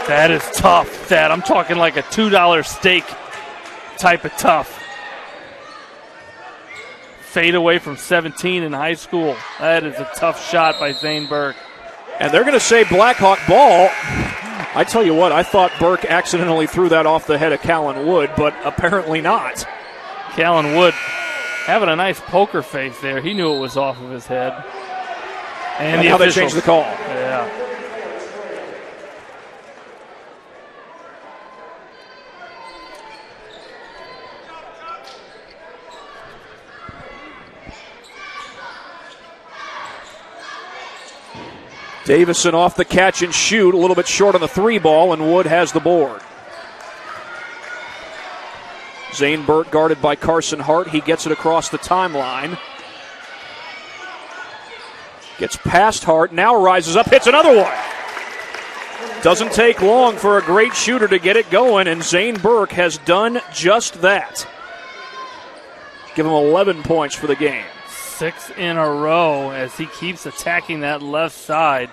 That is tough, That I'm talking like a $2 steak type of tough. Fade away from 17 in high school. That is a tough shot by Zane Burke. And they're going to say Blackhawk ball. I tell you what, I thought Burke accidentally threw that off the head of Callan Wood, but apparently not. Callan Wood having a nice poker face there. He knew it was off of his head. And now they changed the call. Yeah. Davison off the catch and shoot, a little bit short on the 3 ball, and Wood has the board. Zane Burke guarded by Carson Hart. He gets it across the timeline. Gets past Hart, now rises up, hits another one. Doesn't take long for a great shooter to get it going, and Zane Burke has done just that. Give him 11 points for the game. 6 in a row as he keeps attacking that left side.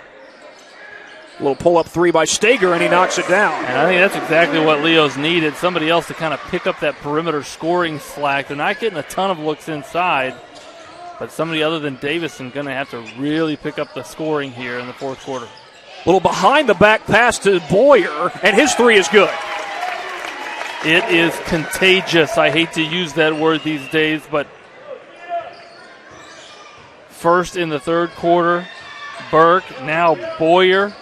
A little pull-up 3 by Stager, and he knocks it down. And I think that's exactly what Leo's needed, somebody else to kind of pick up that perimeter scoring slack. They're not getting a ton of looks inside, but somebody other than Davison going to have to really pick up the scoring here in the fourth quarter. Little behind-the-back pass to Boyer, and his 3 is good. It is contagious. I hate to use that word these days, but first in the third quarter, Burke, now Boyer.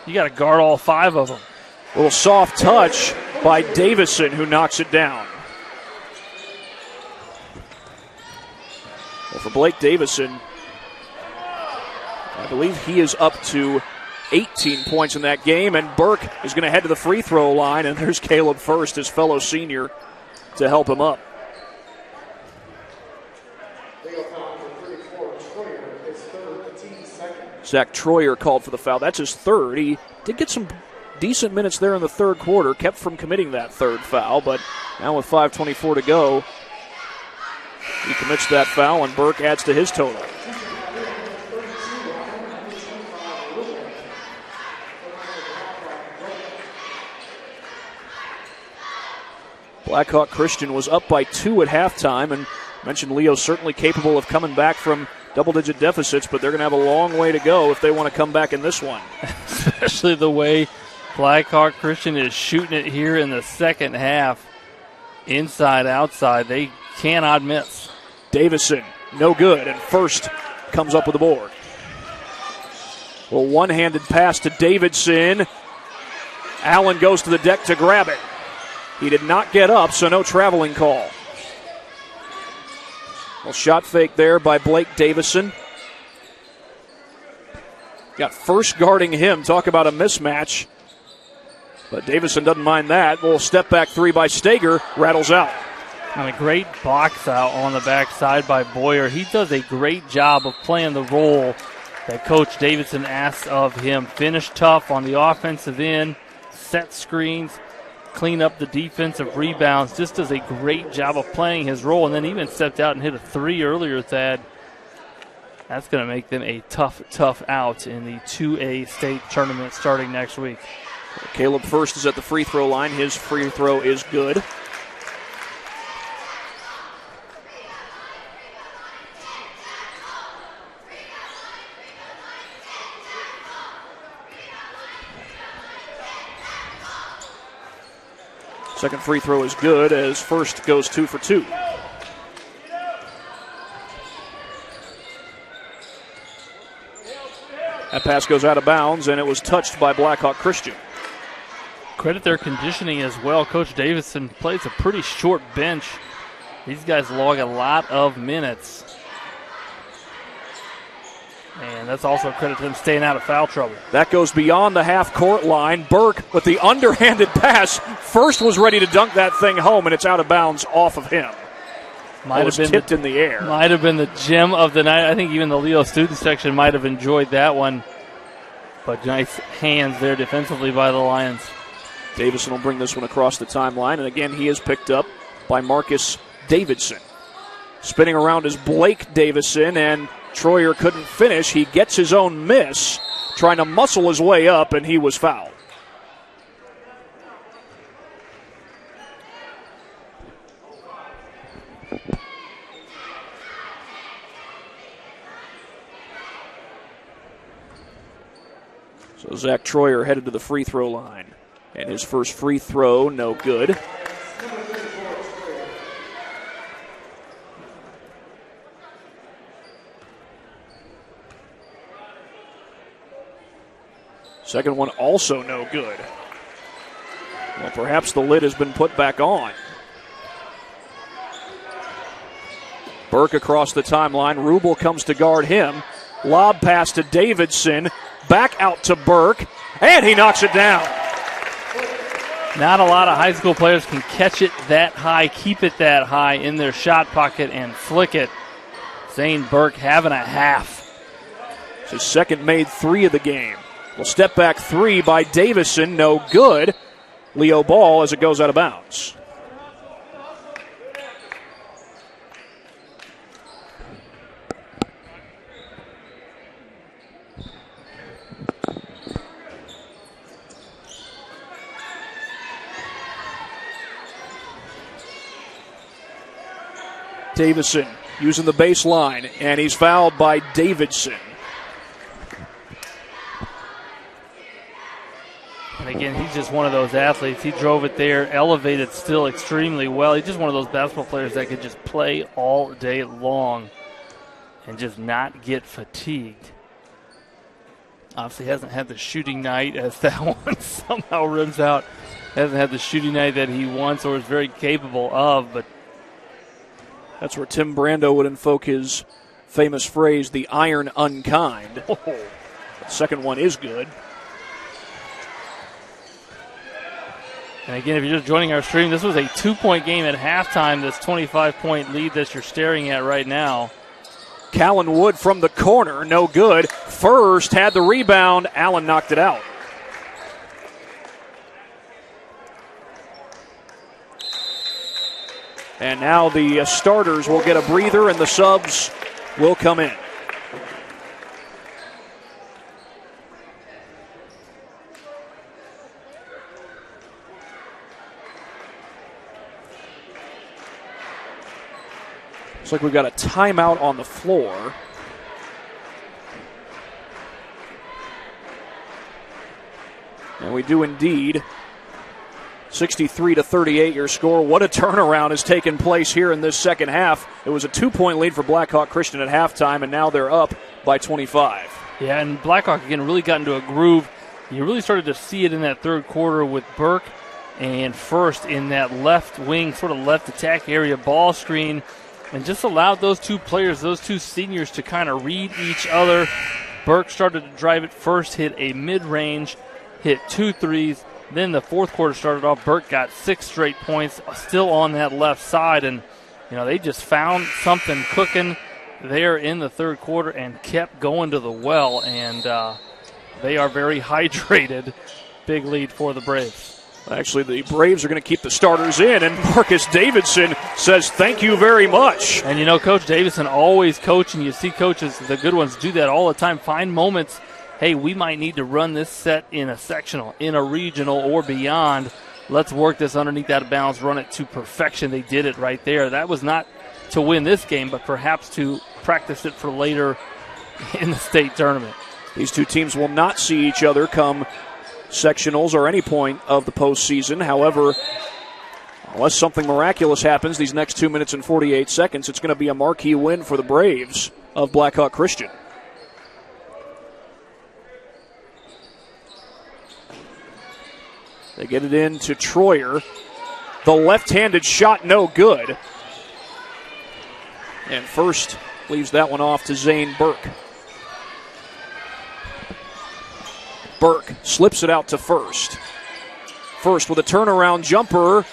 You got to guard all 5 of them. A little soft touch by Davison, who knocks it down. Well, for Blake Davison, I believe he is up to 18 points in that game, and Burke is going to head to the free throw line, and there's Caleb First, his fellow senior, to help him up. Zach Troyer called for the foul. That's his 3rd. He did get some decent minutes there in the third quarter, kept from committing that 3rd foul, but now with 5:24 to go, he commits that foul, and Burke adds to his total. Blackhawk Christian was up by 2 at halftime, and mentioned Leo's certainly capable of coming back from double-digit deficits, but they're going to have a long way to go if they want to come back in this one. Especially the way Blackhawk Christian is shooting it here in the second half. Inside, outside, they cannot miss. Davison, no good, and First comes up with the board. Well, one-handed pass to Davidson. Allen goes to the deck to grab it. He did not get up, so no traveling call. Well, shot fake there by Blake Davison. Got First guarding him. Talk about a mismatch. But Davison doesn't mind that. Well, step back 3 by Stager. Rattles out. And a great box out on the backside by Boyer. He does a great job of playing the role that Coach Davidson asks of him. Finish tough on the offensive end, set screens, clean up the defensive rebounds. Just does a great job of playing his role, and then even stepped out and hit a 3 earlier, Thad. That's going to make them a tough out in the 2A state tournament starting next week. Caleb First is at the free throw line. His free throw is good. Second free throw is good as first goes 2 for 2. That pass goes out of bounds, and it was touched by Blackhawk Christian. Credit their conditioning as well. Coach Davison plays a pretty short bench. These guys log a lot of minutes. And that's also a credit to them staying out of foul trouble. That goes beyond the half-court line. Burke with the underhanded pass. First was ready to dunk that thing home, and it's out of bounds off of him. Might have been tipped in the air. Might have been the gem of the night. I think even the Leo student section might have enjoyed that one. But nice hands there defensively by the Lions. Davison will bring this one across the timeline, and again he is picked up by Marcus Davidson. Spinning around is Blake Davison, and Troyer couldn't finish. He gets his own miss, trying to muscle his way up, and he was fouled. So Zach Troyer headed to the free throw line. And his first free throw, no good. Second one also no good. Well, perhaps the lid has been put back on. Burke across the timeline. Rubel comes to guard him. Lob pass to Davidson. Back out to Burke. And he knocks it down. Not a lot of high school players can catch it that high, keep it that high in their shot pocket and flick it. Zane Burke having a half. It's his second made three of the game. Well, step back three by Davison, no good. Leo ball as it goes out of bounds. Davison using the baseline, and he's fouled by Davidson. And again, he's just one of those athletes. He drove it there, elevated still extremely well. He's just one of those basketball players that could just play all day long and just not get fatigued. Obviously hasn't had the shooting night as that one somehow rims out. Hasn't had the shooting night that he wants or is very capable of, but that's where Tim Brando would invoke his famous phrase, the iron unkind. Oh. The second one is good. And again, if you're just joining our stream, this was a 2-point game at halftime, this 25-point lead that you're staring at right now. Callan Wood from the corner, no good. First had the rebound. Allen knocked it out. And now the starters will get a breather and the subs will come in. Looks like we've got a timeout on the floor. And we do indeed. 63-38 your score. What a turnaround has taken place here in this second half. It was a 2-point lead for Blackhawk Christian at halftime, and now they're up by 25. Yeah, and Blackhawk again really got into a groove. You really started to see it in that third quarter with Burke and First in that left wing, sort of left attack area ball screen, and just allowed those two players, those two seniors, to kind of read each other. Burke started to drive it first, hit a mid-range, hit 2 threes. Then the fourth quarter started off. Burke got 6 straight points, still on that left side, and they just found something cooking there in the third quarter and kept going to the well, and they are very hydrated. Big lead for the Braves. Actually, the Braves are going to keep the starters in, and Marcus Davidson says thank you very much. And Coach Davidson always coaching. You see coaches, the good ones, do that all the time. Find moments. Hey, we might need to run this set in a sectional, in a regional, or beyond. Let's work this underneath that bounce, run it to perfection. They did it right there. That was not to win this game, but perhaps to practice it for later in the state tournament. These two teams will not see each other come sectionals or any point of the postseason. However, Unless something miraculous happens these next 2 minutes and 48 seconds, it's going to be a marquee win for the Braves of Blackhawk Christian. They get it in to Troyer. The left-handed shot, no good. And First leaves that one off to Zane Burke. Burke slips it out to First. First with a turnaround jumper.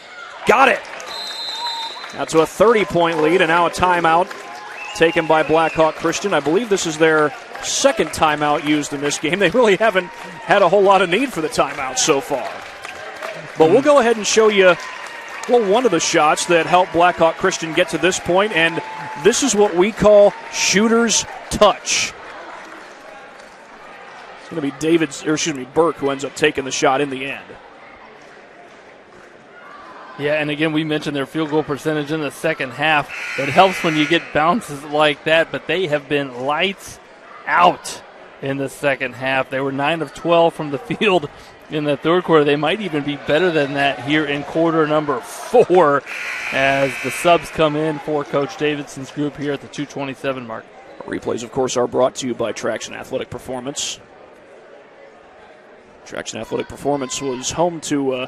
Got it. That's a 30-point lead, and now a timeout taken by Blackhawk Christian. I believe this is their second timeout used in this game. They really haven't had a whole lot of need for the timeout so far. But we'll go ahead and show you one of the shots that helped Blackhawk Christian get to this point, and this is what we call shooter's touch. It's going to be Burke who ends up taking the shot in the end. Yeah, and again, we mentioned their field goal percentage in the second half. It helps when you get bounces like that, but they have been lights out in the second half. They were 9 of 12 from the field in the third quarter. They might even be better than that here in quarter number 4 as the subs come in for Coach Davidson's group here at the 2:27 mark. Replays, of course, are brought to you by Traction Athletic Performance. Traction Athletic Performance was home to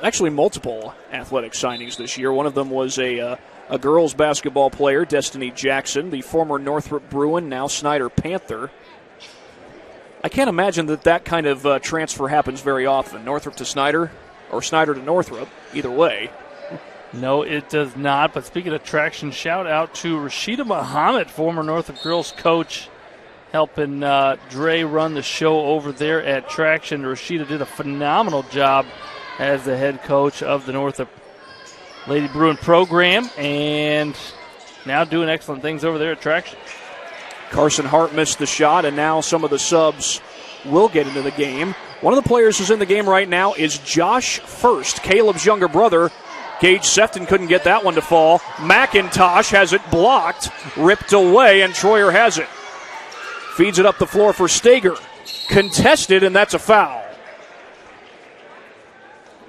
actually multiple athletic signings this year. One of them was a girls basketball player, Destiny Jackson, the former Northrop Bruin, now Snyder Panther. I can't imagine that kind of transfer happens very often. Northrop to Snyder, or Snyder to Northrop, either way. No, it does not. But speaking of Traction, shout out to Rashida Muhammad, former Northrop girls coach, helping Dre run the show over there at Traction. Rashida did a phenomenal job as the head coach of the Northrop Lady Bruin program, and now doing excellent things over there at Traction. Carson Hart missed the shot, and now some of the subs will get into the game. One of the players who's in the game right now is Josh First, Caleb's younger brother. Gage Sefton couldn't get that one to fall. McIntosh has it blocked, ripped away, and Troyer has it. Feeds it up the floor for Stager. Contested, and that's a foul.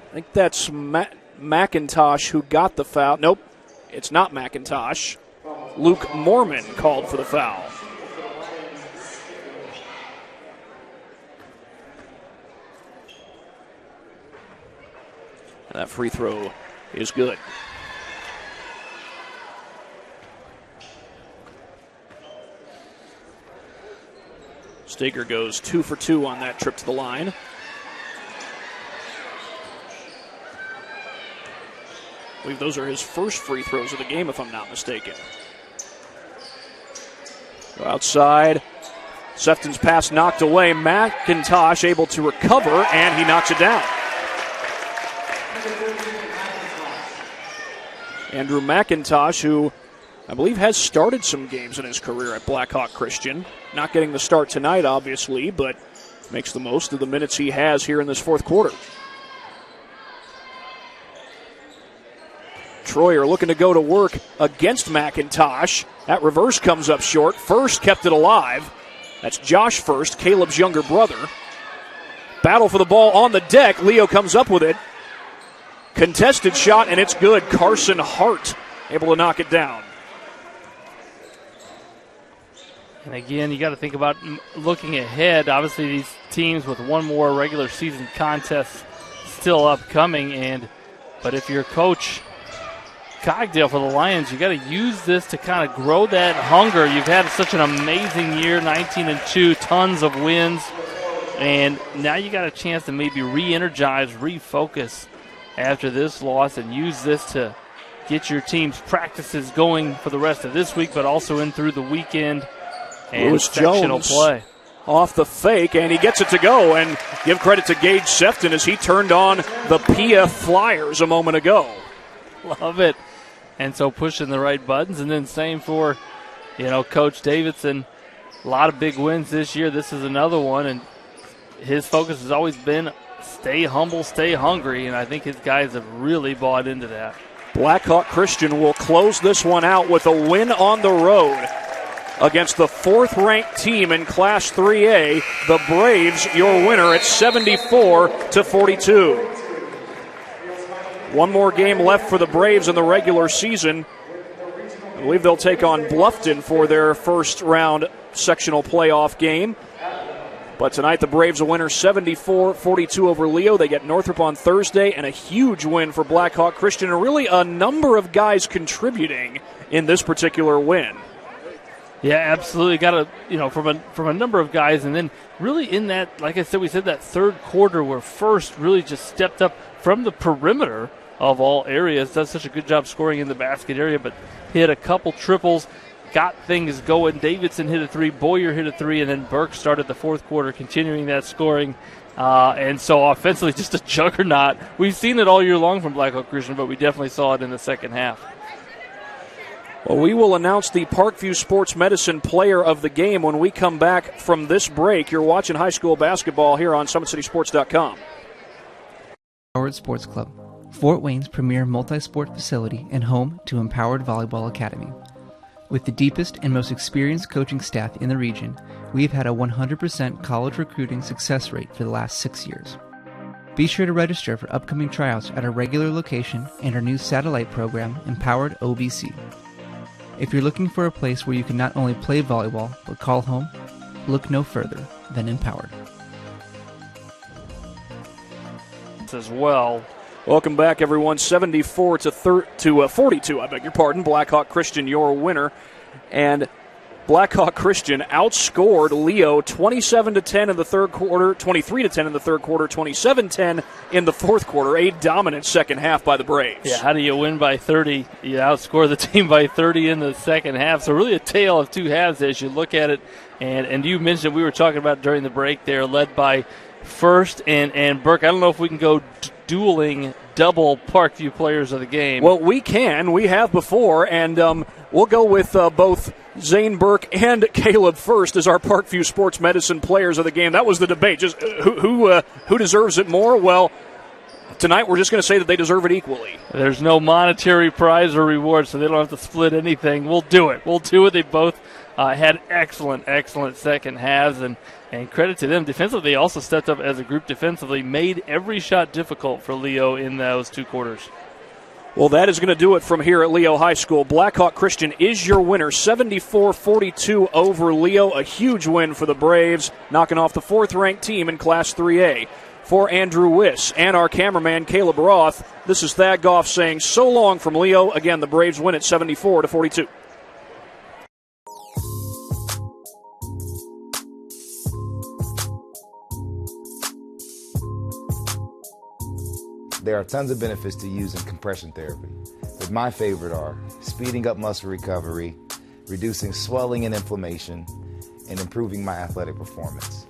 I think that's McIntosh who got the foul. Nope, it's not McIntosh. Luke Mormon called for the foul. And that free throw is good. Stager goes 2 for 2 on that trip to the line. I believe those are his first free throws of the game, if I'm not mistaken. Go outside. Sefton's pass knocked away. McIntosh able to recover, and he knocks it down. Andrew McIntosh, who I believe has started some games in his career at Blackhawk Christian. Not getting the start tonight, obviously, but makes the most of the minutes he has here in this fourth quarter. Troyer looking to go to work against McIntosh. That reverse comes up short. First kept it alive. That's Josh First, Caleb's younger brother. Battle for the ball on the deck. Leo comes up with it. Contested shot, and it's good. Carson Hart able to knock it down. And again, you got to think about looking ahead. Obviously, these teams with one more regular season contest still upcoming. But if you're Coach Cogdale for the Lions, you got to use this to kind of grow that hunger. You've had such an amazing year, 19-2, tons of wins, and now you got a chance to maybe re-energize, refocus after this loss, and use this to get your team's practices going for the rest of this week, but also in through the weekend and Lewis sectional Jones play. Off the fake, and he gets it to go. And give credit to Gage Sefton as he turned on the PF Flyers a moment ago. Love it. And so pushing the right buttons, and then same for, Coach Davidson. A lot of big wins this year. This is another one, and his focus has always been stay humble, stay hungry, and I think his guys have really bought into that. Blackhawk Christian will close this one out with a win on the road against the fourth-ranked team in Class 3A, the Braves, your winner at 74-42. One more game left for the Braves in the regular season. I believe they'll take on Bluffton for their first round sectional playoff game. But tonight the Braves a winner 74-42 over Leo. They get Northrop on Thursday, and a huge win for Blackhawk Christian, and really a number of guys contributing in this particular win. Yeah, absolutely. Got from a number of guys, and then really in that, like I said, we said that third quarter where First really just stepped up from the perimeter of all areas. Does such a good job scoring in the basket area, but hit a couple triples, got things going. Davidson hit a three, Boyer hit a three, and then Burke started the fourth quarter, continuing that scoring. And so offensively, just a juggernaut. We've seen it all year long from Blackhawk Christian, but we definitely saw it in the second half. Well, we will announce the Parkview Sports Medicine player of the game when we come back from this break. You're watching high school basketball here on SummitCitySports.com. Empowered Sports Club, Fort Wayne's premier multi-sport facility and home to Empowered Volleyball Academy. With the deepest and most experienced coaching staff in the region, we've had a 100% college recruiting success rate for the last 6 years. Be sure to register for upcoming tryouts at our regular location and our new satellite program, Empowered OVC. If you're looking for a place where you can not only play volleyball, but call home, look no further than Empowered. As well. Welcome back, everyone. 74-42. I beg your pardon. Blackhawk Christian, your winner, and Blackhawk Christian outscored Leo 27-10 in the third quarter, 23-10 in the third quarter, 27-10 in the fourth quarter. A dominant second half by the Braves. Yeah, how do you win by 30? You outscore the team by 30 in the second half. So really a tale of two halves as you look at it. And you mentioned, we were talking about during the break there, led by First and Burke. I don't know if we can go dueling double Parkview players of the game. Well, we can. We have before, and we'll go with both Zane Burke and Caleb First as our Parkview Sports Medicine players of the game. That was the debate. Just who deserves it more? Well, tonight we're just going to say that they deserve it equally. There's no monetary prize or reward, so they don't have to split anything. We'll do it. They both had excellent second halves, and credit to them. Defensively, they also stepped up as a group defensively, made every shot difficult for Leo in those two quarters. Well, that is going to do it from here at Leo High School. Blackhawk Christian is your winner, 74-42 over Leo. A huge win for the Braves, knocking off the fourth-ranked team in Class 3A. For Andrew Wiss and our cameraman, Caleb Roth, this is Thad Goff saying so long from Leo. Again, the Braves win at 74-42. There are tons of benefits to using compression therapy, but my favorite are speeding up muscle recovery, reducing swelling and inflammation, and improving my athletic performance.